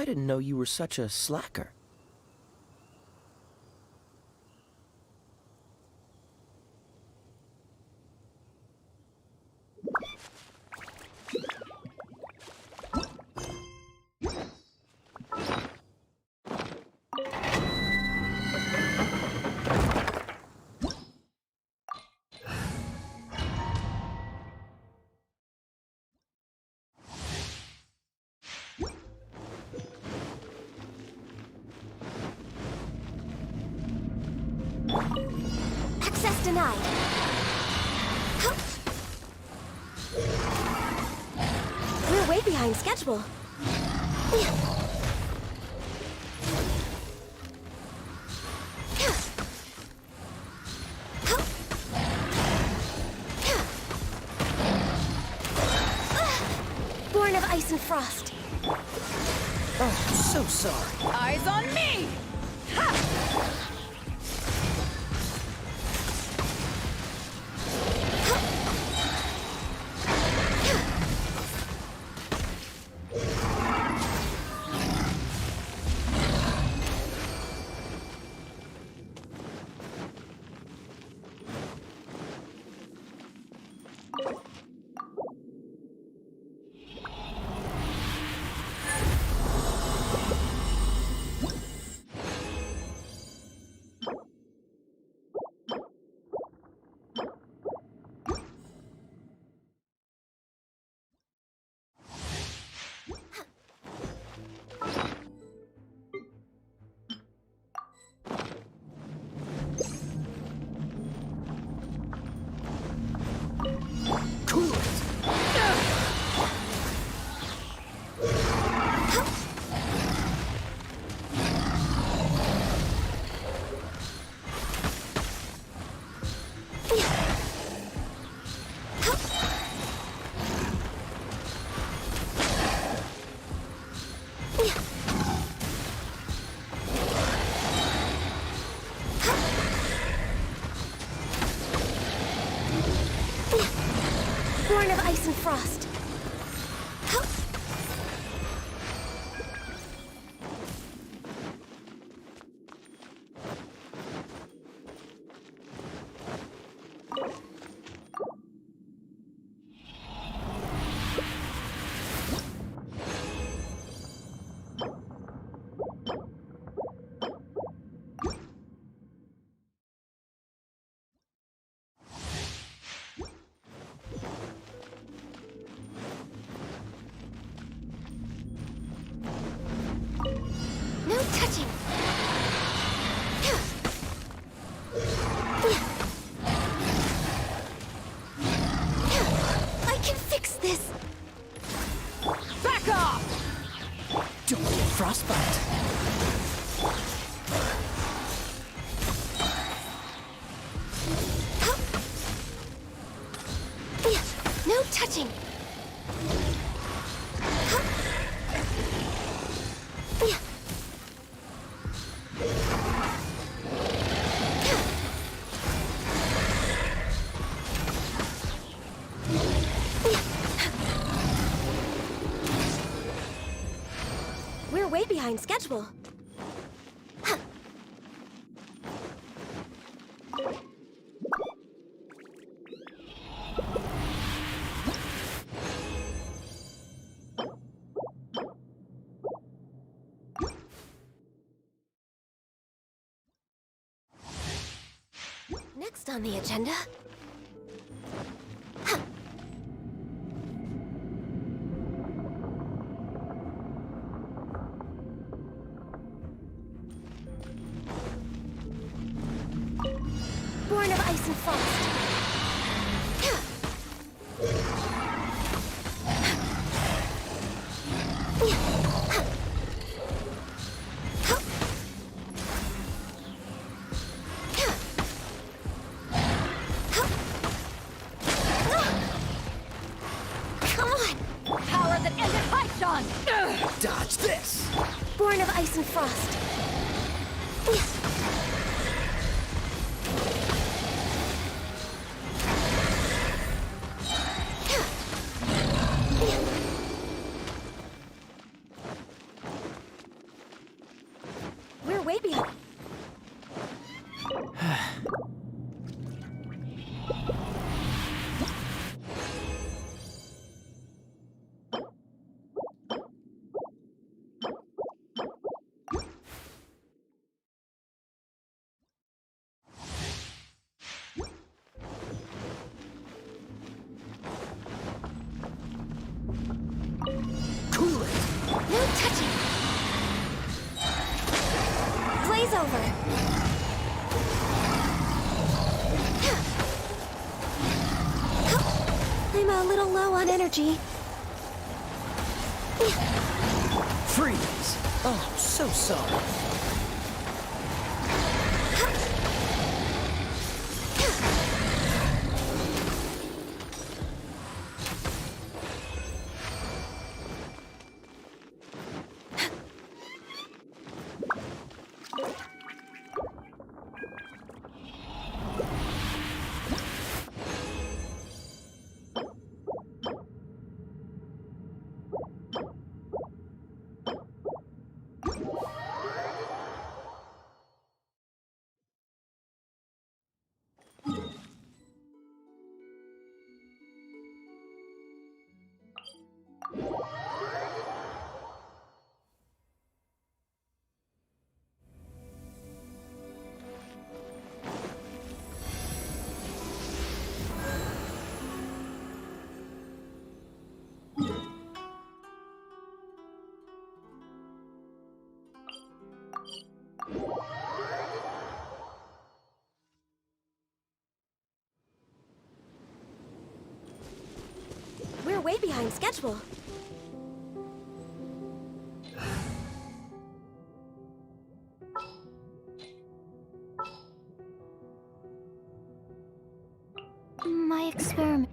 I didn't know you were such a slacker. Access denied. We're way behind schedule. Born of ice and frost. Oh, so sorry. Eyes on me! Ha! Born of ice and frost. No touching. I can fix this. Back off! Don't get frostbite. No touching. We're way behind schedule. Next on the agenda. Born of ice and frost. Come on! Power that ended Python! Dodge this. Born of ice and frost. I'm a little low on energy. Freeze! Oh, so sorry. We're way behind schedule. My experiment.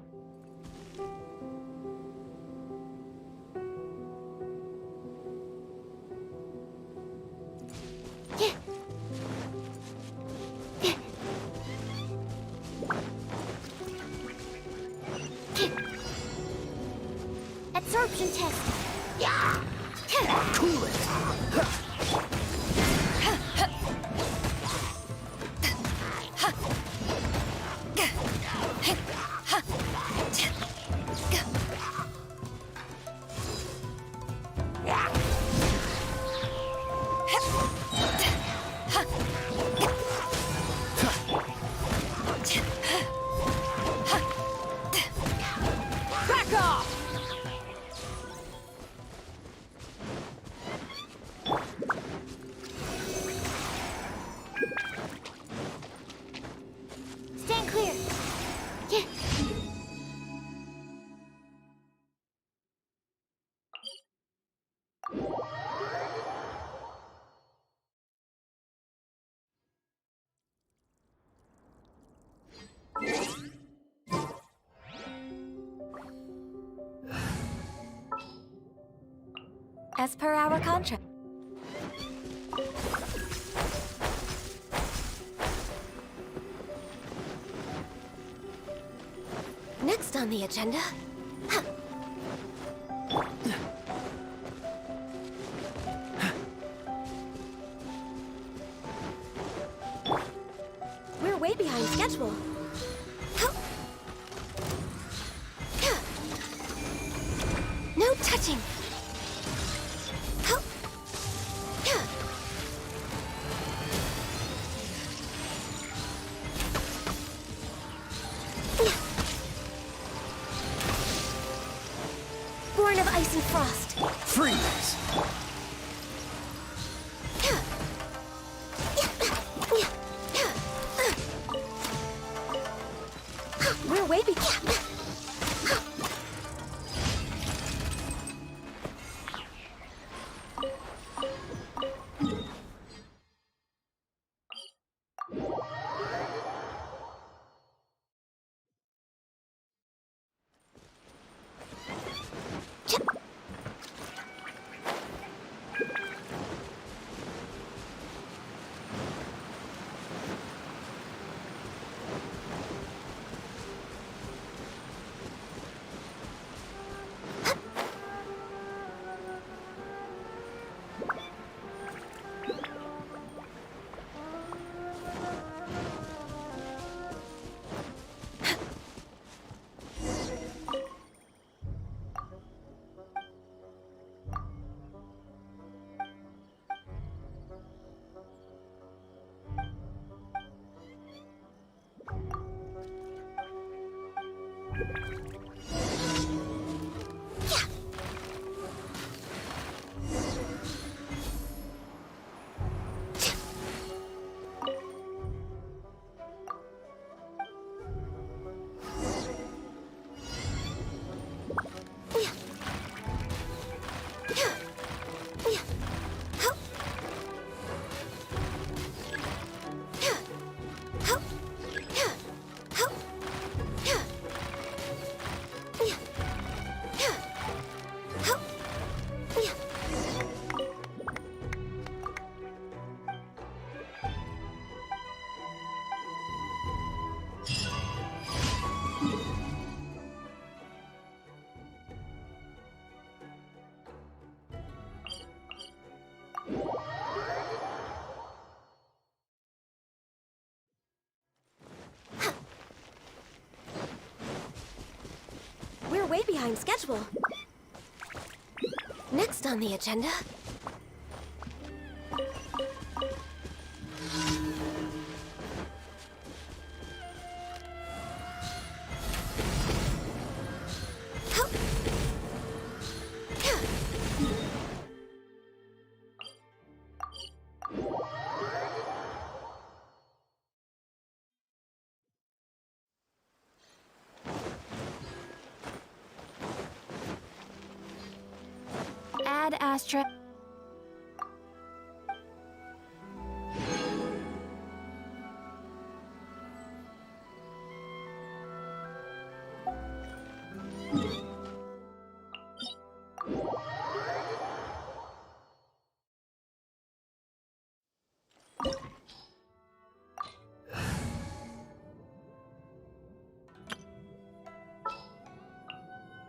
Absorption test. Yeah. Cool it! Back off! Stand clear. Yeah. As per our contract. Next on the agenda. Huh. We're way behind schedule. Huh. Huh. No touching. Huh. Huh. Born of ice and frost. Freeze! We're way behind. way behind schedule. Next on the agenda... Add asterisk.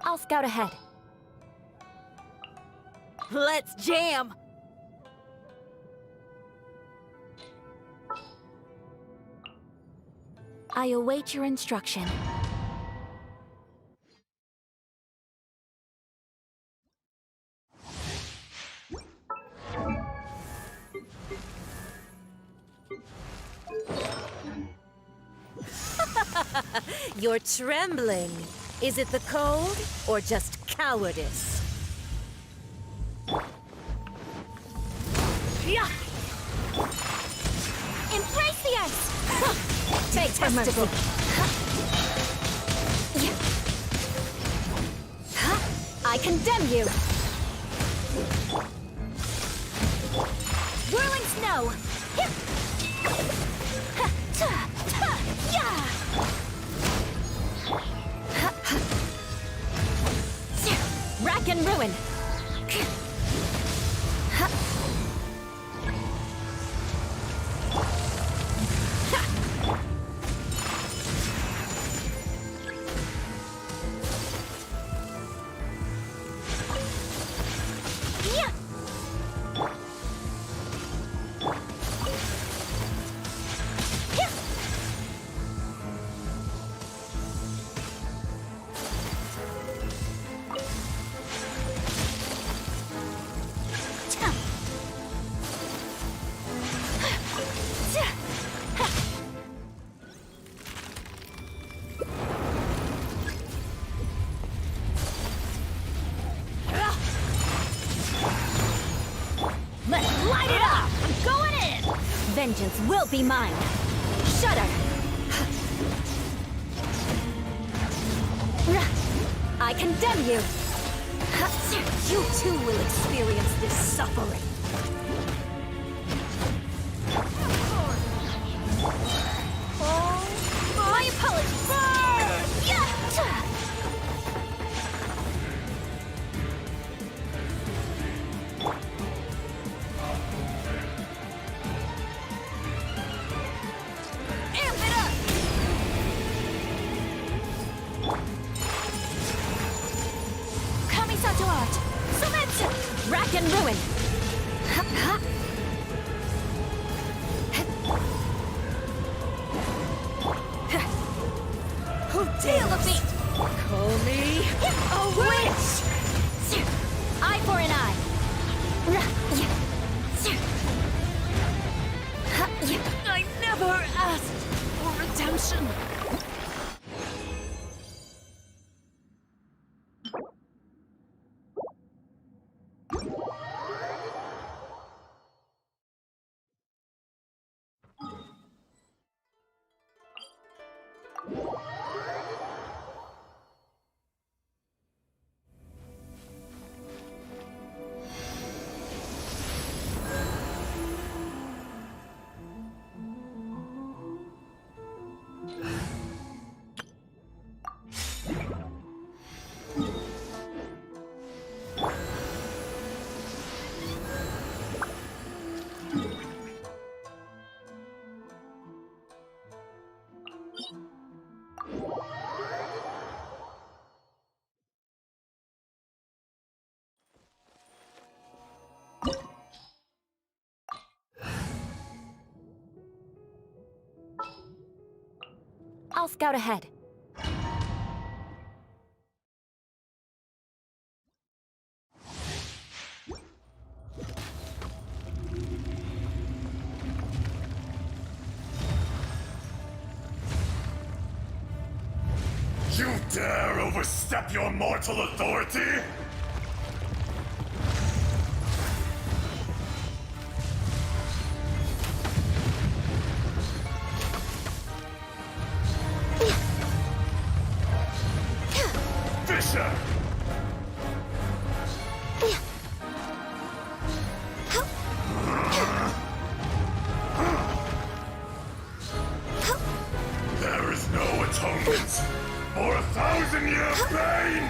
I'll scout ahead. Let's jam! I await your instruction. You're trembling. Is it the cold or just cowardice? Embrace the ice! Take testicle. I condemn you! Whirling snow! Rack and ruin. Let's light it up! I'm going in! Vengeance will be mine. Shudder. I condemn you. You too will experience this suffering. My apologies! Amp it up! Kamisato art! Sumetsu! Rack and ruin. Who Feel the beat! call me a witch? Eye for an eye! I never asked for redemption. I'll scout ahead. You dare overstep your mortal authority? Fisher! There is no atonement for 1,000-year pain!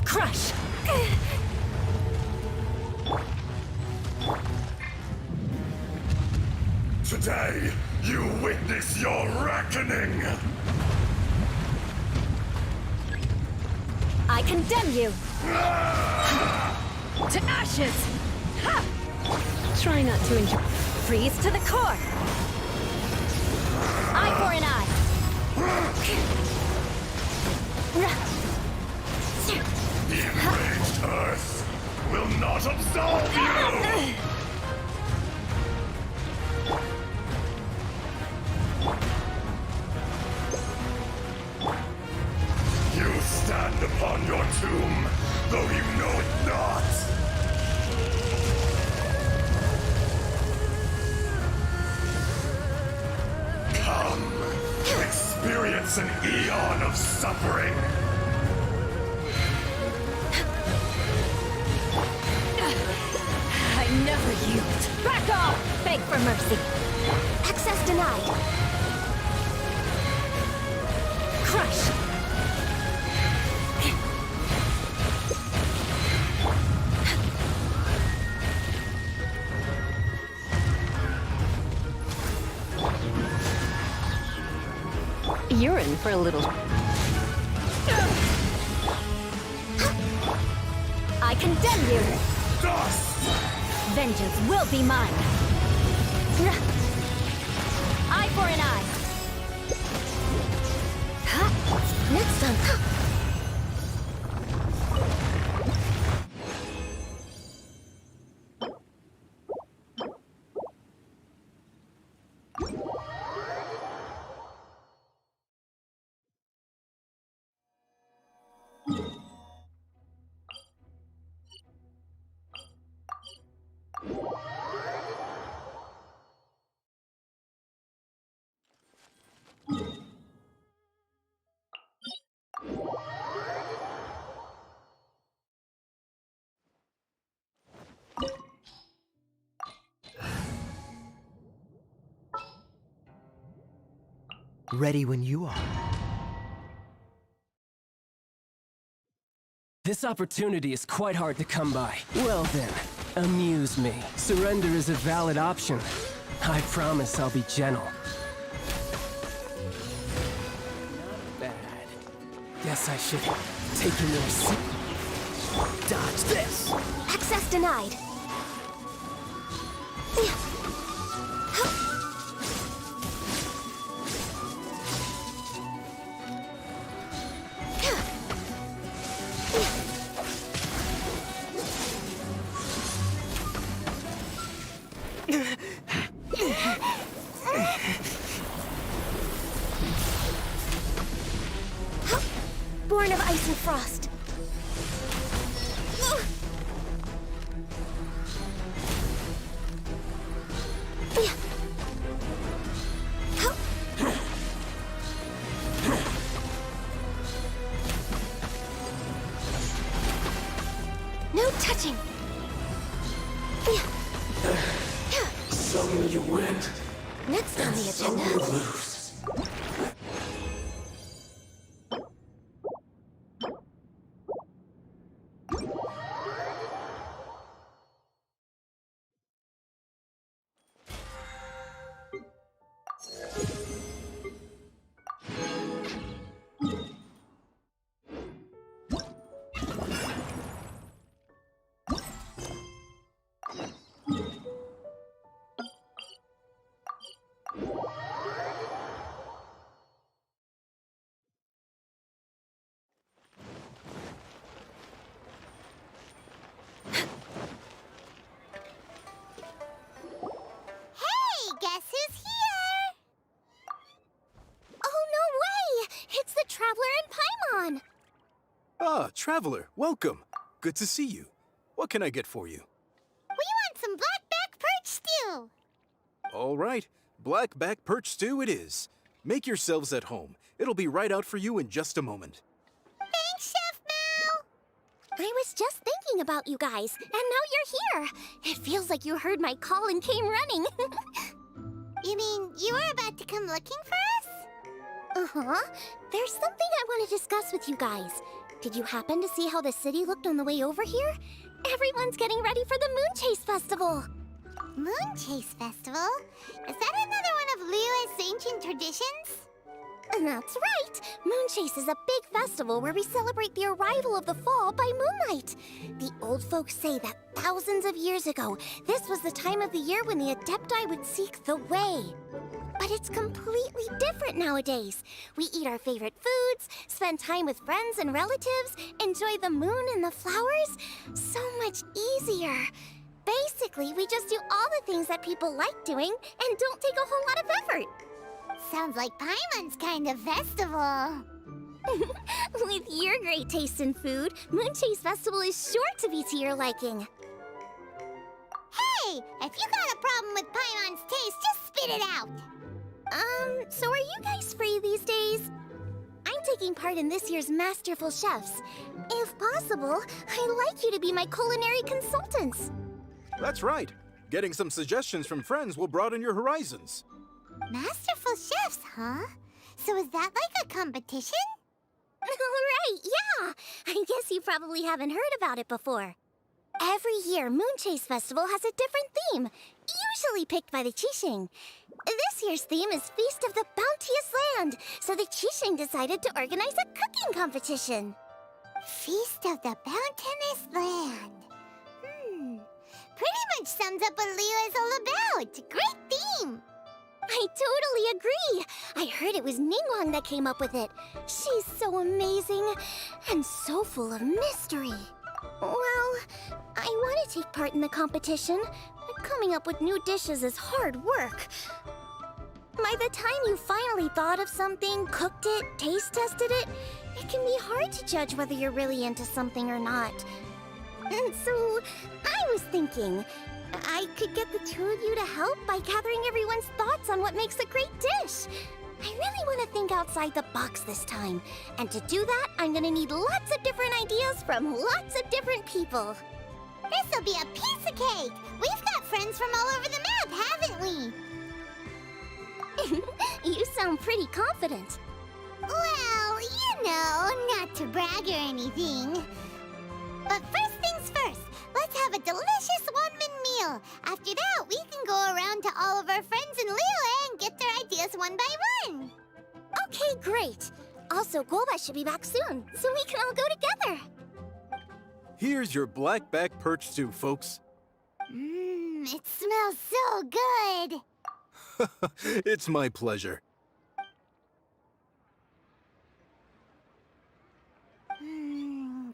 Crush! Today, you witness your reckoning! I condemn you! To ashes! Ha! Try not to enjoy. Freeze to the core! Eye for an eye. The enraged Earth will not absolve you! You stand upon your tomb, though you know it not! Come, experience an eon of suffering! I never yield! Back off! Beg for mercy! Access denied! Crush! You're in for a little... I condemn you! Dust! Vengeance will be mine! Eye for an eye. Next time! Ready when you are. This opportunity is quite hard to come by. Well then, amuse me. Surrender is a valid option. I promise I'll be gentle. Not bad. Guess I should take a little seat. Dodge this! Access denied! Born of ice and frost. No touching. Some you win, Next on the some agenda. you lose. Ah, traveler, welcome. Good to see you. What can I get for you? We want some blackback perch stew. All right, blackback perch stew it is. Make yourselves at home. It'll be right out for you in just a moment. Thanks, Chef Mao. I was just thinking about you guys, and now you're here. It feels like you heard my call and came running. You mean you were about to come looking for us? Uh-huh. There's something I want to discuss with you guys. Did you happen to see how the city looked on the way over here? Everyone's getting ready for the Moon Chase Festival. Moon Chase Festival? Is that another one of Liyue's ancient traditions? That's right! Moon Chase is a big festival where we celebrate the arrival of the fall by moonlight. The old folks say that thousands of years ago, this was the time of the year when the Adepti would seek the way. But it's completely different nowadays. We eat our favorite foods, spend time with friends and relatives, enjoy the moon and the flowers. So much easier. Basically, we just do all the things that people like doing and don't take a whole lot of effort. Sounds like Paimon's kind of festival. With your great taste in food, Moon Chase Festival is sure to be to your liking. Hey! If you got a problem with Paimon's taste, just spit it out! So are you guys free these days? I'm taking part in this year's Masterful Chefs. If possible, I'd like you to be my culinary consultants. That's right. Getting some suggestions from friends will broaden your horizons. Masterful Chefs, huh? So is that like a competition? Right, yeah! I guess you probably haven't heard about it before. Every year, Moon Chase Festival has a different theme, usually picked by the Qixing. This year's theme is Feast of the Bounteous Land, so the Qixing decided to organize a cooking competition. Feast of the Bounteous Land. Pretty much sums up what Liyue is all about. Great theme! I totally agree! I heard it was Ningguang that came up with it. She's so amazing, and so full of mystery. Well, I want to take part in the competition, but coming up with new dishes is hard work. By the time you finally thought of something, cooked it, taste tested it, it can be hard to judge whether you're really into something or not. And so, I was thinking, I could get the two of you to help by gathering everyone's thoughts on what makes a great dish. I really want to think outside the box this time. And to do that, I'm gonna need lots of different ideas from lots of different people. This'll be a piece of cake! We've got friends from all over the map, haven't we? You sound pretty confident. Well, you know, not to brag or anything. But first things first, let's have a delicious one-man meal. After that, we can go around to all of our friends in Liyue and get their ideas one by one. Okay, great. Also, Golba should be back soon, so we can all go together. Here's your blackback perch stew, folks. It smells so good. It's my pleasure.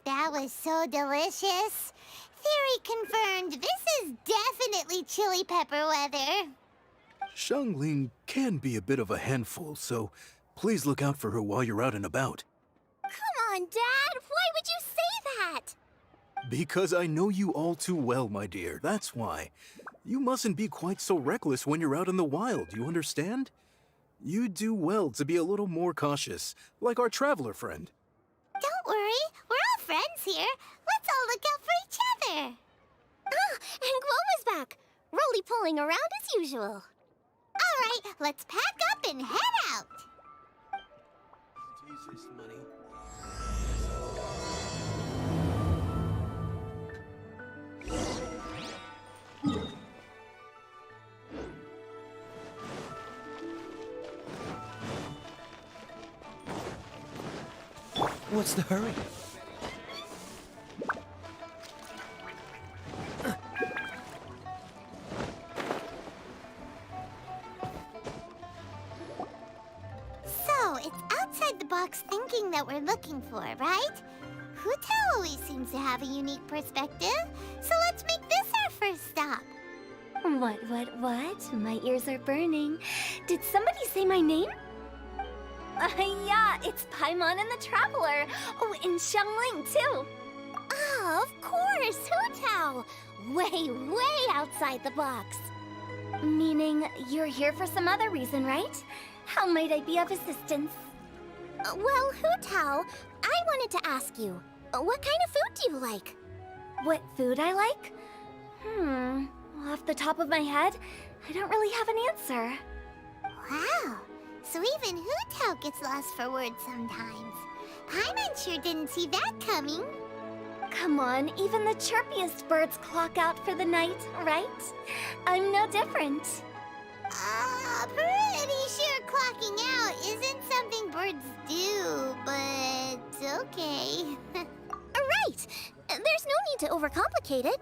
That was so delicious. Theory confirmed, this is definitely chili pepper weather. Xiangling can be a bit of a handful, so please look out for her while you're out and about. Come on, Dad. Why would you say that? Because I know you all too well, my dear. That's why. You mustn't be quite so reckless when you're out in the wild, you understand? You do well to be a little more cautious, like our traveler friend. Don't worry. We're all friends here. Let's all look out for each other. Ah, and Glow is back. Roly pulling around as usual. All right, let's pack up and head out. Jesus, money. What's the hurry? So, it's outside the box thinking that we're looking for, right? Huta always seems to have a unique perspective, so let's make this our first stop. What? My ears are burning. Did somebody say my name? Yeah, it's Paimon and the Traveler. Oh, and Xiangling, too. Ah, of course, Hu Tao. Way outside the box. Meaning you're here for some other reason, right? How might I be of assistance? Well, Hu Tao, I wanted to ask you, what kind of food do you like? What food I like? Off the top of my head, I don't really have an answer. Wow, so even Hu Tao gets lost for words sometimes. Paimon sure didn't see that coming. Come on, even the chirpiest birds clock out for the night, right? I'm no different. Pretty sure clocking out isn't something birds do, but okay. Right! There's no need to overcomplicate it.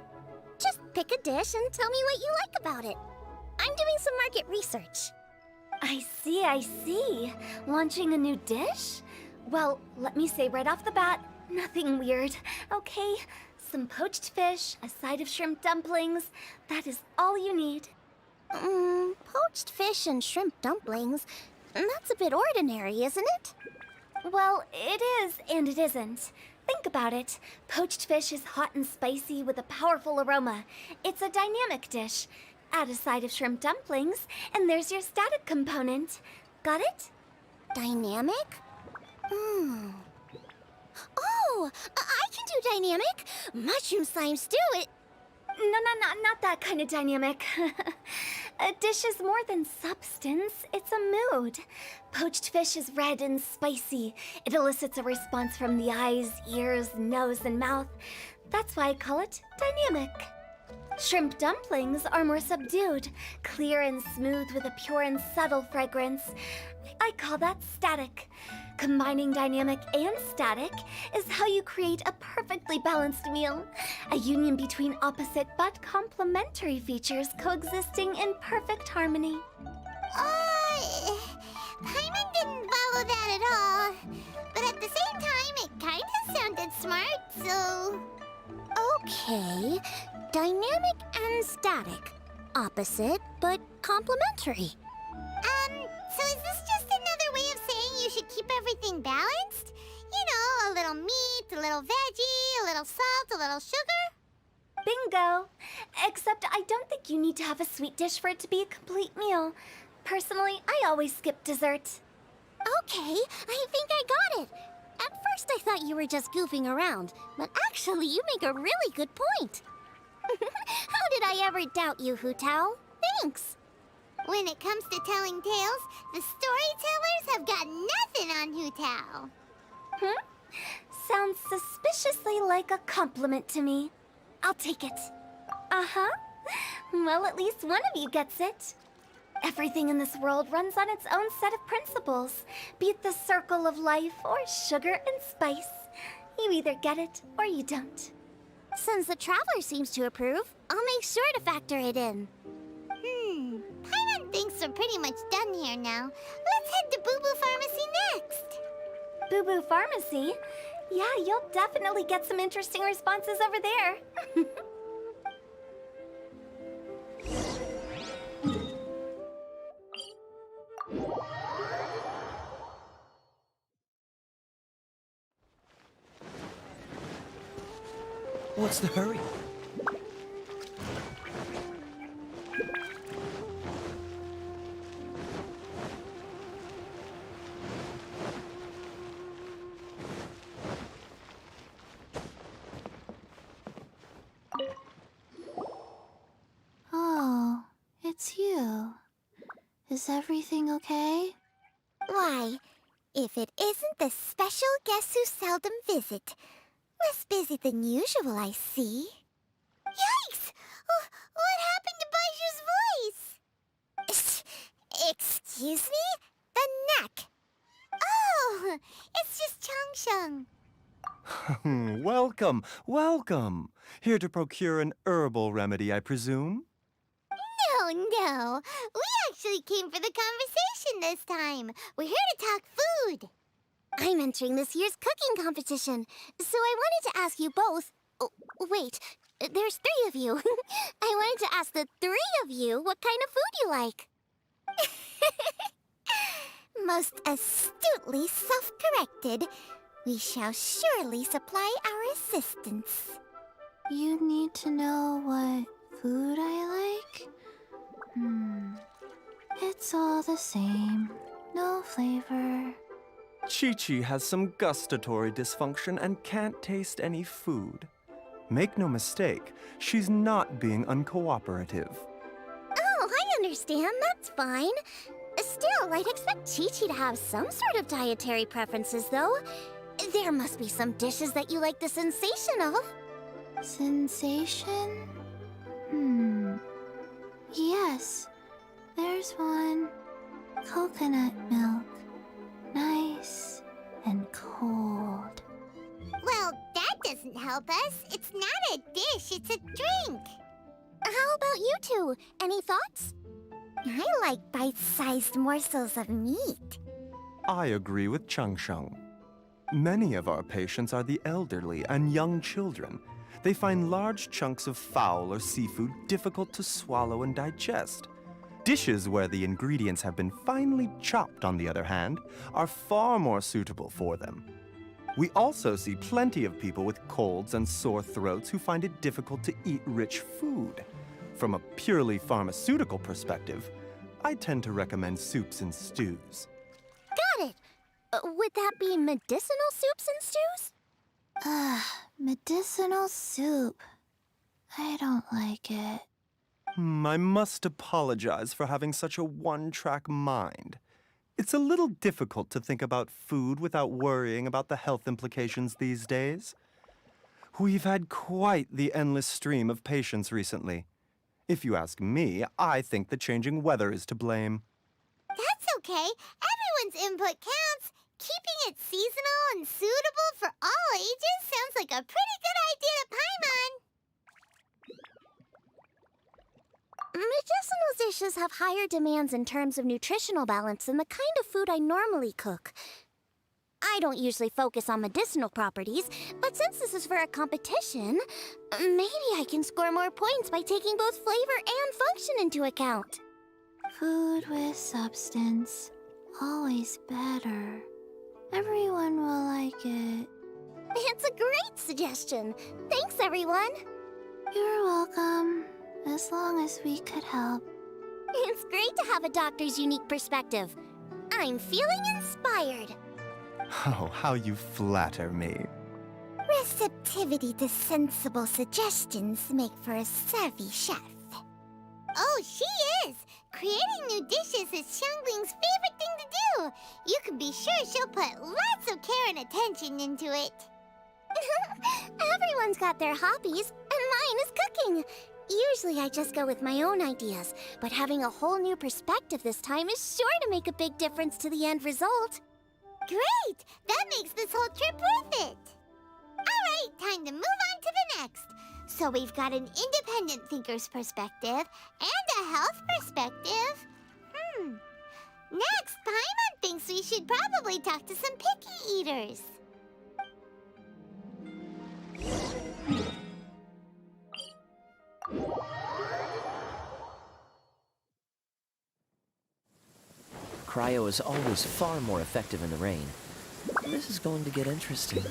Just pick a dish and tell me what you like about it. I'm doing some market research. I see. Launching a new dish? Well, let me say right off the bat, nothing weird, okay? Some poached fish, a side of shrimp dumplings. That is all you need. Poached fish and shrimp dumplings? That's a bit ordinary, isn't it? Well, it is and it isn't. Think about it. Poached fish is hot and spicy with a powerful aroma. It's a dynamic dish. Add a side of shrimp dumplings, and there's your static component. Got it? Dynamic? Oh, I can do dynamic. Mushroom slime stew, it... No, not that kind of dynamic. A dish is more than substance, it's a mood. Poached fish is red and spicy. It elicits a response from the eyes, ears, nose, and mouth. That's why I call it dynamic. Shrimp dumplings are more subdued, clear and smooth with a pure and subtle fragrance. I call that static. Combining dynamic and static is how you create a perfectly balanced meal. A union between opposite but complementary features coexisting in perfect harmony. Paimon didn't follow that at all. But at the same time, it kinda sounded smart, so... Okay, dynamic and static. Opposite but complementary. So is this just another way of saying you should keep everything balanced? You know, a little meat, a little veggie, a little salt, a little sugar? Bingo! Except I don't think you need to have a sweet dish for it to be a complete meal. Personally, I always skip dessert. Okay, I think I got it. At first I thought you were just goofing around, but actually you make a really good point. How did I ever doubt you, Hu Tao? Thanks. When it comes to telling tales, the storytellers have got nothing on Hu Tao. Sounds suspiciously like a compliment to me. I'll take it. Uh-huh. Well, at least one of you gets it. Everything in this world runs on its own set of principles, be it the circle of life or sugar and spice. You either get it or you don't. Since the Traveler seems to approve, I'll make sure to factor it in. Paimon thinks we're pretty much done here now. Let's head to Boo Boo Pharmacy next. Boo Boo Pharmacy? Yeah, you'll definitely get some interesting responses over there. What's the hurry? Oh, it's you. Is everything okay? Why, if it isn't the special guest who seldom visit. Less busy than usual, I see. Yikes! What happened to Baishu's voice? Excuse me? The neck. Oh, it's just Changsheng. Welcome. Here to procure an herbal remedy, I presume? No. We actually came for the conversation this time. We're here to talk food. I'm entering this year's cooking competition, so I wanted to ask you both... Oh, wait, there's 3 of you. I wanted to ask the 3 of you what kind of food you like. Most astutely self-corrected. We shall surely supply our assistance. You need to know what food I like? It's all the same. No flavor. Chi-Chi has some gustatory dysfunction and can't taste any food. Make no mistake, she's not being uncooperative. Oh, I understand. That's fine. Still, I'd expect Chi-Chi to have some sort of dietary preferences, though. There must be some dishes that you like the sensation of. Sensation? Yes, there's one. Coconut milk. Nice and cold. Well, that doesn't help us. It's not a dish, it's a drink. How about you two? Any thoughts? I like bite-sized morsels of meat. I agree with Chung Sheng. Many of our patients are the elderly and young children. They find large chunks of fowl or seafood difficult to swallow and digest. Dishes where the ingredients have been finely chopped, on the other hand, are far more suitable for them. We also see plenty of people with colds and sore throats who find it difficult to eat rich food. From a purely pharmaceutical perspective, I tend to recommend soups and stews. Got it. Would that be medicinal soups and stews? Medicinal soup. I don't like it. I must apologize for having such a one-track mind. It's a little difficult to think about food without worrying about the health implications these days. We've had quite the endless stream of patients recently. If you ask me, I think the changing weather is to blame. That's okay. Everyone's input counts. Keeping it seasonal and suitable for all ages sounds like a pretty good idea to Paimon. Medicinal dishes have higher demands in terms of nutritional balance than the kind of food I normally cook. I don't usually focus on medicinal properties, but since this is for a competition, maybe I can score more points by taking both flavor and function into account. Food with substance. Always better. Everyone will like it. It's a great suggestion. Thanks, everyone. You're welcome. As long as we could help. It's great to have a doctor's unique perspective. I'm feeling inspired. Oh, how you flatter me. Receptivity to sensible suggestions make for a savvy chef. Oh, she is! Creating new dishes is Xiangling's favorite thing to do. You can be sure she'll put lots of care and attention into it. Everyone's got their hobbies, and mine is cooking. Usually I just go with my own ideas, but having a whole new perspective this time is sure to make a big difference to the end result. Great! That makes this whole trip worth it! Alright, time to move on to the next. So we've got an independent thinker's perspective and a health perspective. Next, Paimon thinks we should probably talk to some picky eaters. Cryo is always far more effective in the rain. This is going to get interesting.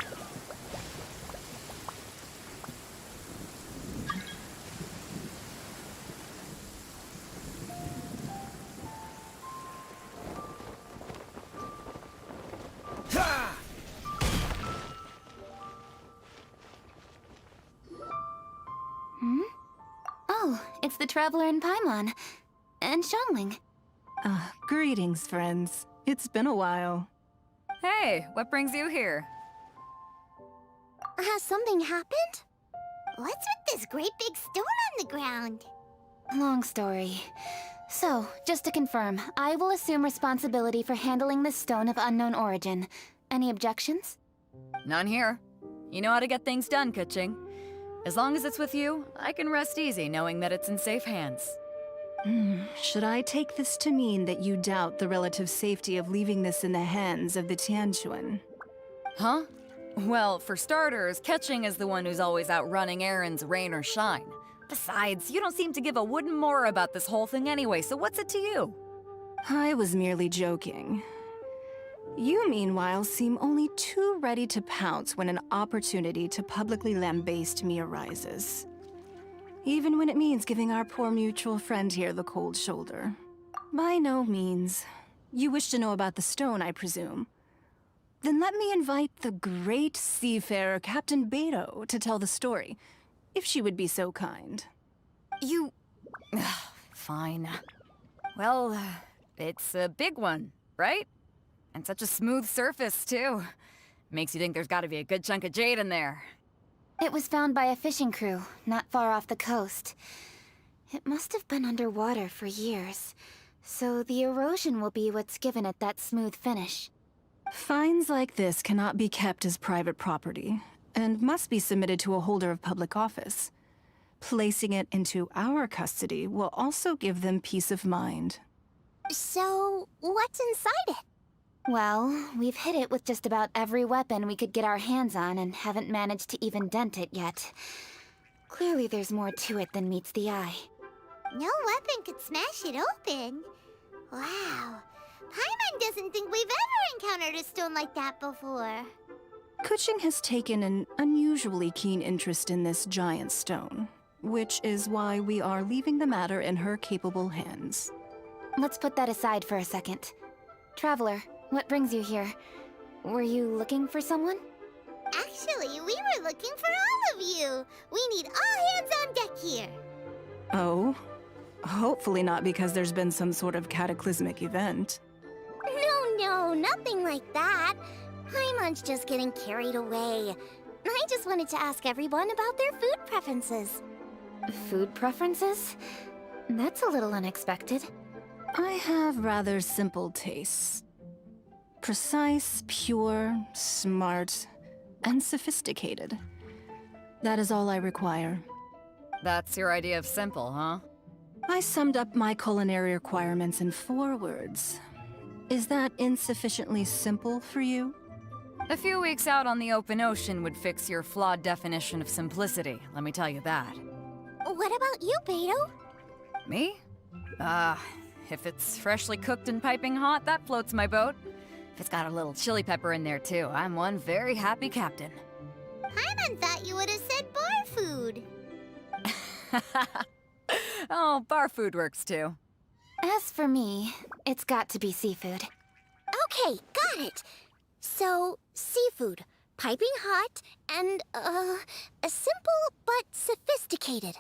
Oh, it's the Traveler in Paimon. And Xiangling. Greetings, friends. It's been a while. Hey, what brings you here? Has something happened? What's with this great big stone on the ground? Long story. So, just to confirm, I will assume responsibility for handling this stone of unknown origin. Any objections? None here. You know how to get things done, Kuching. As long as it's with you, I can rest easy knowing that it's in safe hands. Should I take this to mean that you doubt the relative safety of leaving this in the hands of the Tianquan? Huh? Well, for starters, Kuching is the one who's always out running errands, rain or shine. Besides, you don't seem to give a wooden more about this whole thing anyway, so what's it to you? I was merely joking. You, meanwhile, seem only too ready to pounce when an opportunity to publicly lambaste me arises. Even when it means giving our poor mutual friend here the cold shoulder. By no means. You wish to know about the stone, I presume. Then let me invite the great seafarer Captain Beto to tell the story, if she would be so kind. You... Fine. Well, it's a big one, right? And such a smooth surface, too. Makes you think there's gotta be a good chunk of jade in there. It was found by a fishing crew, not far off the coast. It must have been underwater for years, so the erosion will be what's given it that smooth finish. Finds like this cannot be kept as private property, and must be submitted to a holder of public office. Placing it into our custody will also give them peace of mind. So, what's inside it? Well, we've hit it with just about every weapon we could get our hands on and haven't managed to even dent it yet. Clearly there's more to it than meets the eye. No weapon could smash it open. Wow. Paimon doesn't think we've ever encountered a stone like that before. Kuching has taken an unusually keen interest in this giant stone, which is why we are leaving the matter in her capable hands. Let's put that aside for a second. Traveler, what brings you here? Were you looking for someone? Actually, we were looking for all of you. We need all hands on deck here. Oh? Hopefully not because there's been some sort of cataclysmic event. No, nothing like that. Paimon's just getting carried away. I just wanted to ask everyone about their food preferences. Food preferences? That's a little unexpected. I have rather simple tastes. Precise, pure, smart, and sophisticated. That is all I require. That's your idea of simple, huh? I summed up my culinary requirements in 4 words. Is that insufficiently simple for you? A few weeks out on the open ocean would fix your flawed definition of simplicity, let me tell you that. What about you, Beto? Me? If it's freshly cooked and piping hot, that floats my boat. If it's got a little chili pepper in there too, I'm one very happy captain. Paimon thought you would have said bar food. Oh, bar food works too. As for me, it's got to be seafood. Okay, got it. So, seafood, piping hot, and, simple but sophisticated.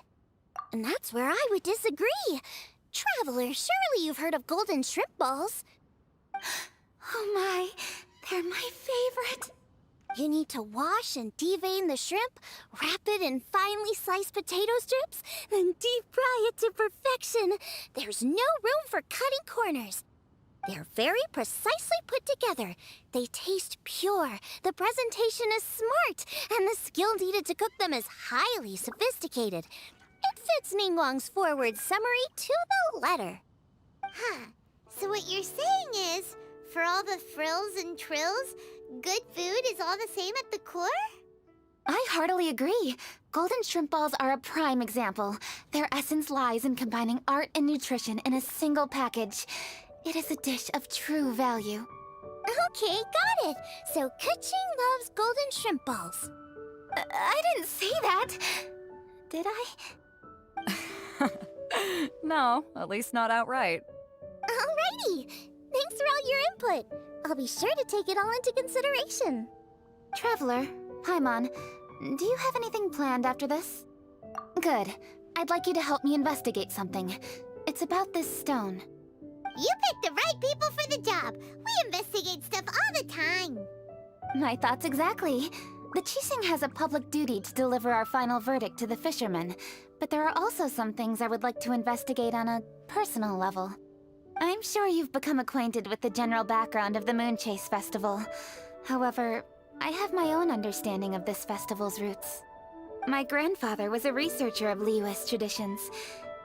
And that's where I would disagree. Traveler, surely you've heard of golden shrimp balls. Oh my, they're my favorite. You need to wash and devein the shrimp, wrap it in finely sliced potato strips, then deep fry it to perfection. There's no room for cutting corners. They're very precisely put together. They taste pure, the presentation is smart, and the skill needed to cook them is highly sophisticated. It fits Ningguang's forward summary to the letter. Huh. So what you're saying is, for all the frills and trills, good food is all the same at the core? I heartily agree. Golden shrimp balls are a prime example. Their essence lies in combining art and nutrition in a single package. It is a dish of true value. Okay, got it. So Kuching loves golden shrimp balls. I didn't say that. Did I? No, at least not outright. Alrighty. Thanks for all your input. I'll be sure to take it all into consideration. Traveler, Paimon, do you have anything planned after this? Good. I'd like you to help me investigate something. It's about this stone. You picked the right people for the job. We investigate stuff all the time. My thoughts exactly. The Qixing has a public duty to deliver our final verdict to the fishermen, but there are also some things I would like to investigate on a personal level. I'm sure you've become acquainted with the general background of the Moonchase Festival. However, I have my own understanding of this festival's roots. My grandfather was a researcher of Liyue's traditions.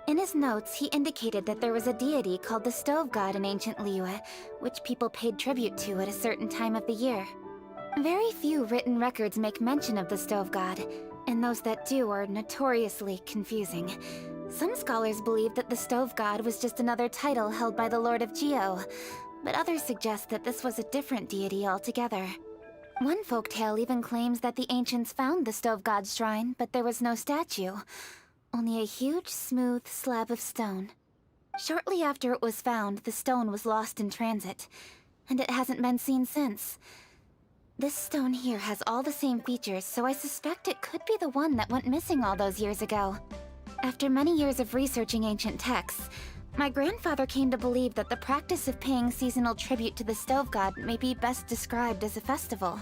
In his notes, he indicated that there was a deity called the Stove God in ancient Liyue, which people paid tribute to at a certain time of the year. Very few written records make mention of the Stove God, and those that do are notoriously confusing. Some scholars believe that the Stove God was just another title held by the Lord of Geo, but others suggest that this was a different deity altogether. One folktale even claims that the ancients found the Stove God's shrine, but there was no statue, only a huge, smooth slab of stone. Shortly after it was found, the stone was lost in transit, and it hasn't been seen since. This stone here has all the same features, so I suspect it could be the one that went missing all those years ago. After many years of researching ancient texts, my grandfather came to believe that the practice of paying seasonal tribute to the Stove God may be best described as a festival.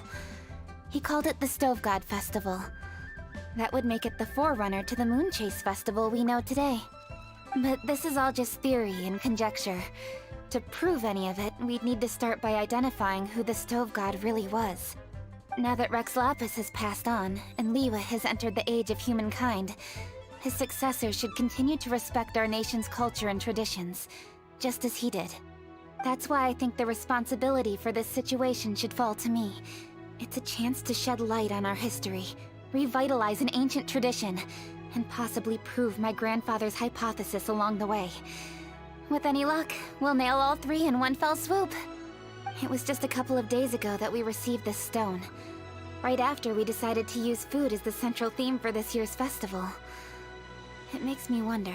He called it the Stove God Festival. That would make it the forerunner to the Moon Chase Festival we know today. But this is all just theory and conjecture. To prove any of it, we'd need to start by identifying who the Stove God really was. Now that Rex Lapis has passed on, and Liwa has entered the age of humankind, his successor should continue to respect our nation's culture and traditions, just as he did. That's why I think the responsibility for this situation should fall to me. It's a chance to shed light on our history, revitalize an ancient tradition, and possibly prove my grandfather's hypothesis along the way. With any luck, we'll nail all three in one fell swoop. It was just a couple of days ago that we received this stone. Right after we decided to use food as the central theme for this year's festival. It makes me wonder.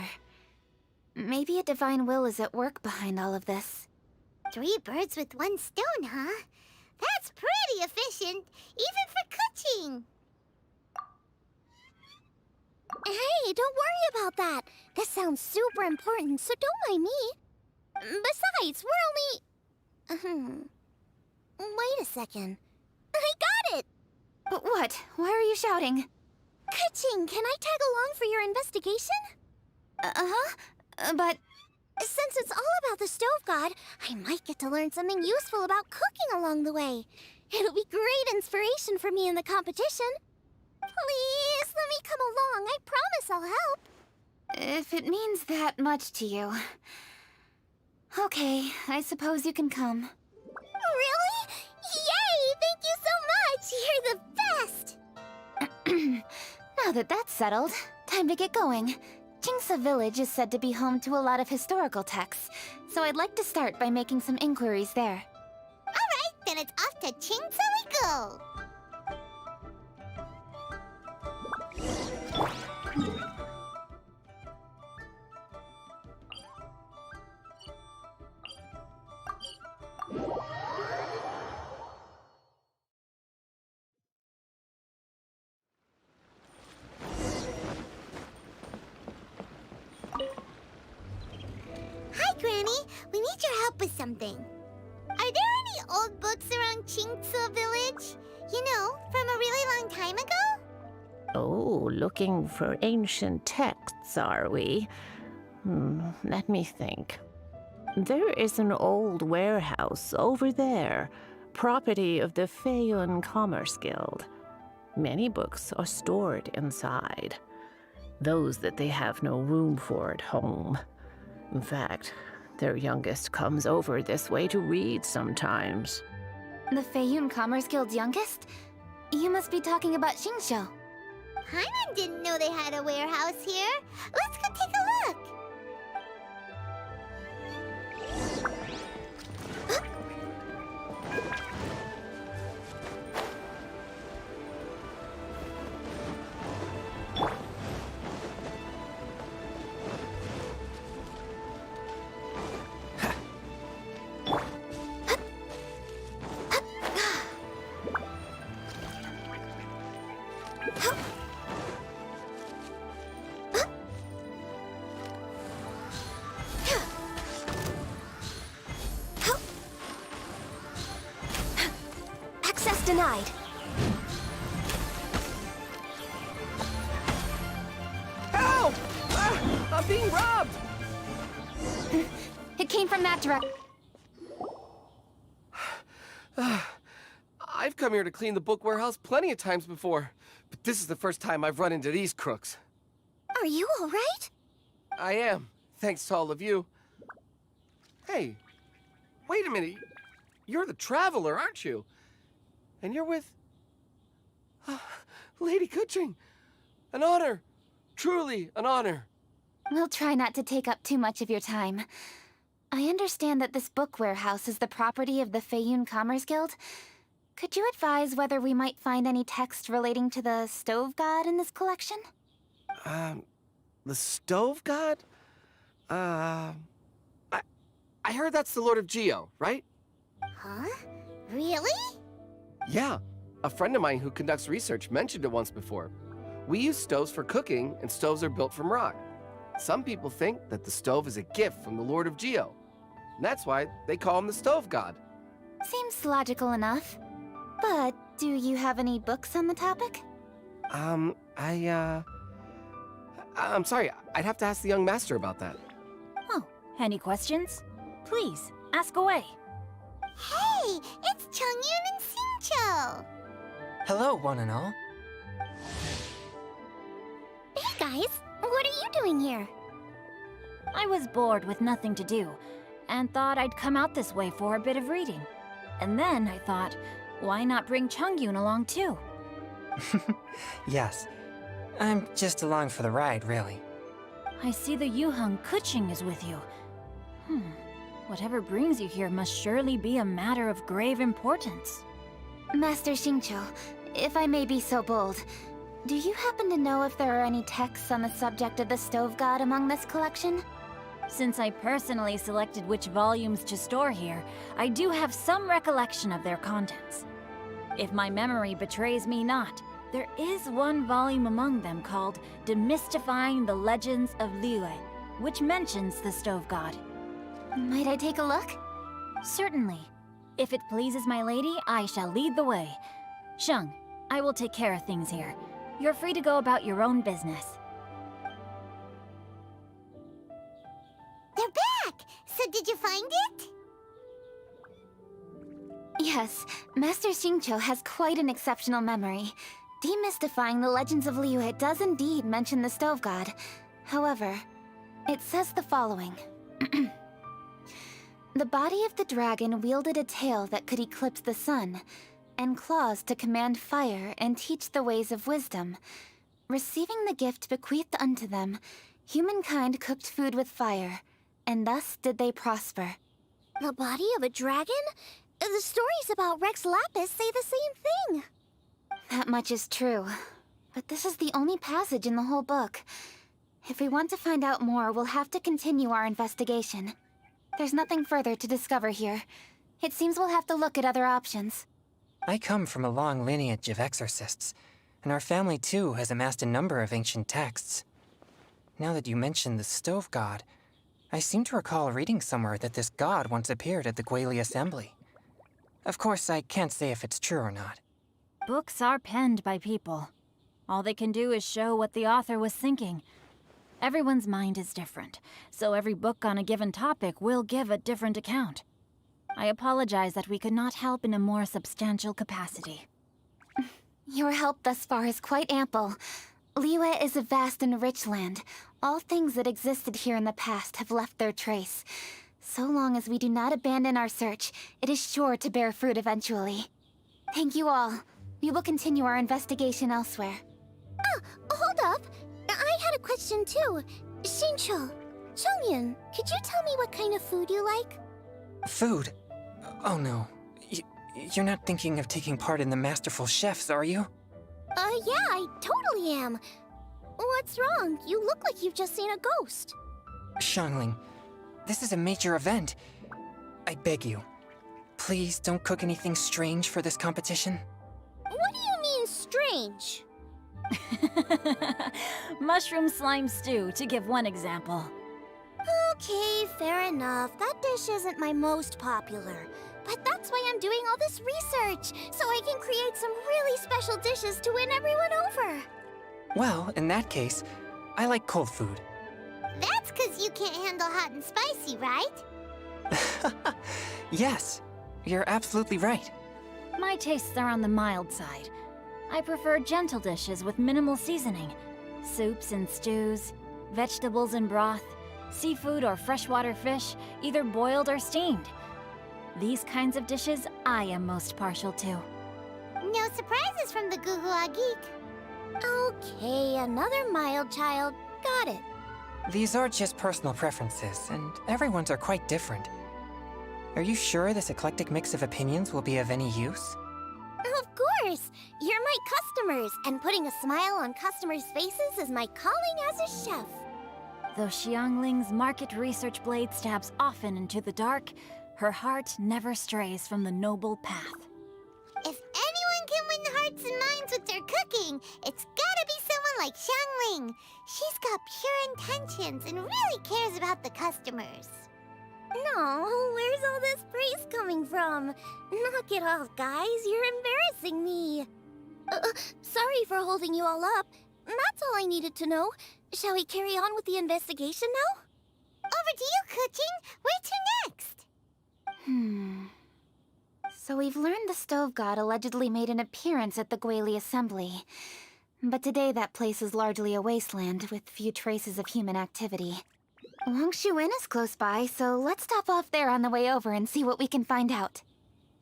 Maybe a divine will is at work behind all of this. 3 birds with 1 stone, huh? That's pretty efficient, even for cooking. Hey, don't worry about that. This sounds super important, so don't mind me. Besides, we're only... Wait a second. I got it! What? Why are you shouting? Ka-ching, can I tag along for your investigation? But... Since it's all about the Stove God, I might get to learn something useful about cooking along the way. It'll be great inspiration for me in the competition. Please, let me come along. I promise I'll help. If it means that much to you... Okay, I suppose you can come. Really? Yay! Thank you so much! You're the best! Now that that's settled, time to get going. Jingsa Village is said to be home to a lot of historical texts, so I'd like to start by making some inquiries there. Alright, then it's off to Jingsa we go! Hi, Granny. We need your help with something. Are there any old books around Jingsa Village? You know, from a really long time ago? Oh, looking for ancient texts, are we? Let me think. There is an old warehouse over there, property of the Feiyun Commerce Guild. Many books are stored inside. Those that they have no room for at home. In fact, their youngest comes over this way to read sometimes. The Feiyun Commerce Guild's youngest? You must be talking about Xingqiu. Paimon didn't know they had a warehouse here. Let's go take a look. Denied. Help! I'm being robbed! It came from that direction. I've come here to clean the book warehouse plenty of times before, but this is the first time I've run into these crooks. Are you all right? I am, thanks to all of you. Hey, wait a minute. You're the traveler, aren't you? And you're with... Lady Kuching. An honor. Truly an honor. We'll try not to take up too much of your time. I understand that this book warehouse is the property of the Feiyun Commerce Guild. Could you advise whether we might find any text relating to the stove god in this collection? The stove god? I heard that's the Lord of Geo, right? Huh? Really? Yeah. A friend of mine who conducts research mentioned it once before. We use stoves for cooking, and stoves are built from rock. Some people think that the stove is a gift from the Lord of Geo. And that's why they call him the stove god. Seems logical enough. But do you have any books on the topic? I'm sorry, I'd have to ask the young master about that. Oh, any questions? Please, ask away. Hey, it's Chongyun and Xingqiu! Hello, one and all. Hey guys, what are you doing here? I was bored with nothing to do, and thought I'd come out this way for a bit of reading. And then I thought, why not bring Chongyun along too? Yes, I'm just along for the ride, really. I see the Yuheng Kuching is with you. Whatever brings you here must surely be a matter of grave importance. Master Xingqiu, if I may be so bold, do you happen to know if there are any texts on the subject of the stove god among this collection? Since I personally selected which volumes to store here, I do have some recollection of their contents. If my memory betrays me not, there is one volume among them called Demystifying the Legends of Liyue, which mentions the stove god. Might I take a look? Certainly. If it pleases my lady, I shall lead the way. Sheng, I will take care of things here. You're free to go about your own business. They're back! So did you find it? Yes, Master Xingqiu has quite an exceptional memory. Demystifying the Legends of Liyue does indeed mention the stove god. However, it says the following. The body of the dragon wielded a tail that could eclipse the sun, and claws to command fire and teach the ways of wisdom. Receiving the gift bequeathed unto them, humankind cooked food with fire, and thus did they prosper. The body of a dragon? The stories about Rex Lapis say the same thing. That much is true, but this is the only passage in the whole book. If we want to find out more, we'll have to continue our investigation. There's nothing further to discover here. It seems we'll have to look at other options. I come from a long lineage of exorcists, and our family too has amassed a number of ancient texts. Now that you mention the stove god, I seem to recall reading somewhere that this god once appeared at the Guili Assembly. Of course, I can't say if it's true or not. Books are penned by people. All they can do is show what the author was thinking. Everyone's mind is different, so every book on a given topic will give a different account. I apologize that we could not help in a more substantial capacity. Your help thus far is quite ample. Liyue is a vast and rich land. All things that existed here in the past have left their trace. So long as we do not abandon our search, it is sure to bear fruit eventually. Thank you all. We will continue our investigation elsewhere. Ah, hold up! I had a question too. Xingqiu, Chongyun, could you tell me what kind of food you like? Food? Oh no. You're not thinking of taking part in the Masterful Chefs, are you? Yeah, I totally am. What's wrong? You look like you've just seen a ghost. Xiangling, this is a major event. I beg you, please don't cook anything strange for this competition. What do you mean, strange? Mushroom slime stew, to give one example. Okay, fair enough. That dish isn't my most popular. But that's why I'm doing all this research, so I can create some really special dishes to win everyone over. Well, in that case, I like cold food. That's 'cause you can't handle hot and spicy, right? Yes, you're absolutely right. My tastes are on the mild side. I prefer gentle dishes with minimal seasoning. Soups and stews, vegetables and broth, seafood or freshwater fish, either boiled or steamed. These kinds of dishes I am most partial to. No surprises from the Gugua Geek. Okay, another mild child. Got it. These are just personal preferences, and everyone's are quite different. Are you sure this eclectic mix of opinions will be of any use? Of course! You're my customers, and putting a smile on customers' faces is my calling as a chef. Though Xiangling's market research blade stabs often into the dark, her heart never strays from the noble path. If anyone can win hearts and minds with their cooking, it's gotta be someone like Xiangling. She's got pure intentions and really cares about the customers. No, where's all this praise coming from? Knock it off, guys. You're embarrassing me. Sorry for holding you all up. That's all I needed to know. Shall we carry on with the investigation now? Over to you, Kuching. Where to next? So we've learned the Stove God allegedly made an appearance at the Guili Assembly. But today that place is largely a wasteland with few traces of human activity. Wangshu Inn is close by, so let's stop off there on the way over and see what we can find out.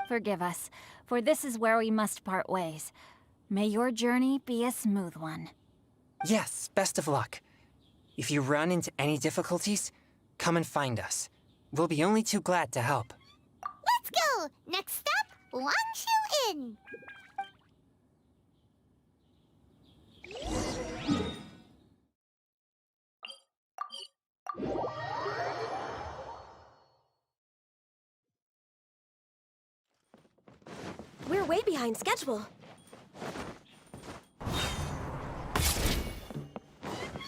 Forgive us, for this is where we must part ways. May your journey be a smooth one. Yes, best of luck. If you run into any difficulties, come and find us. We'll be only too glad to help. Let's go! Next stop, Wangshu Inn! We're way behind schedule.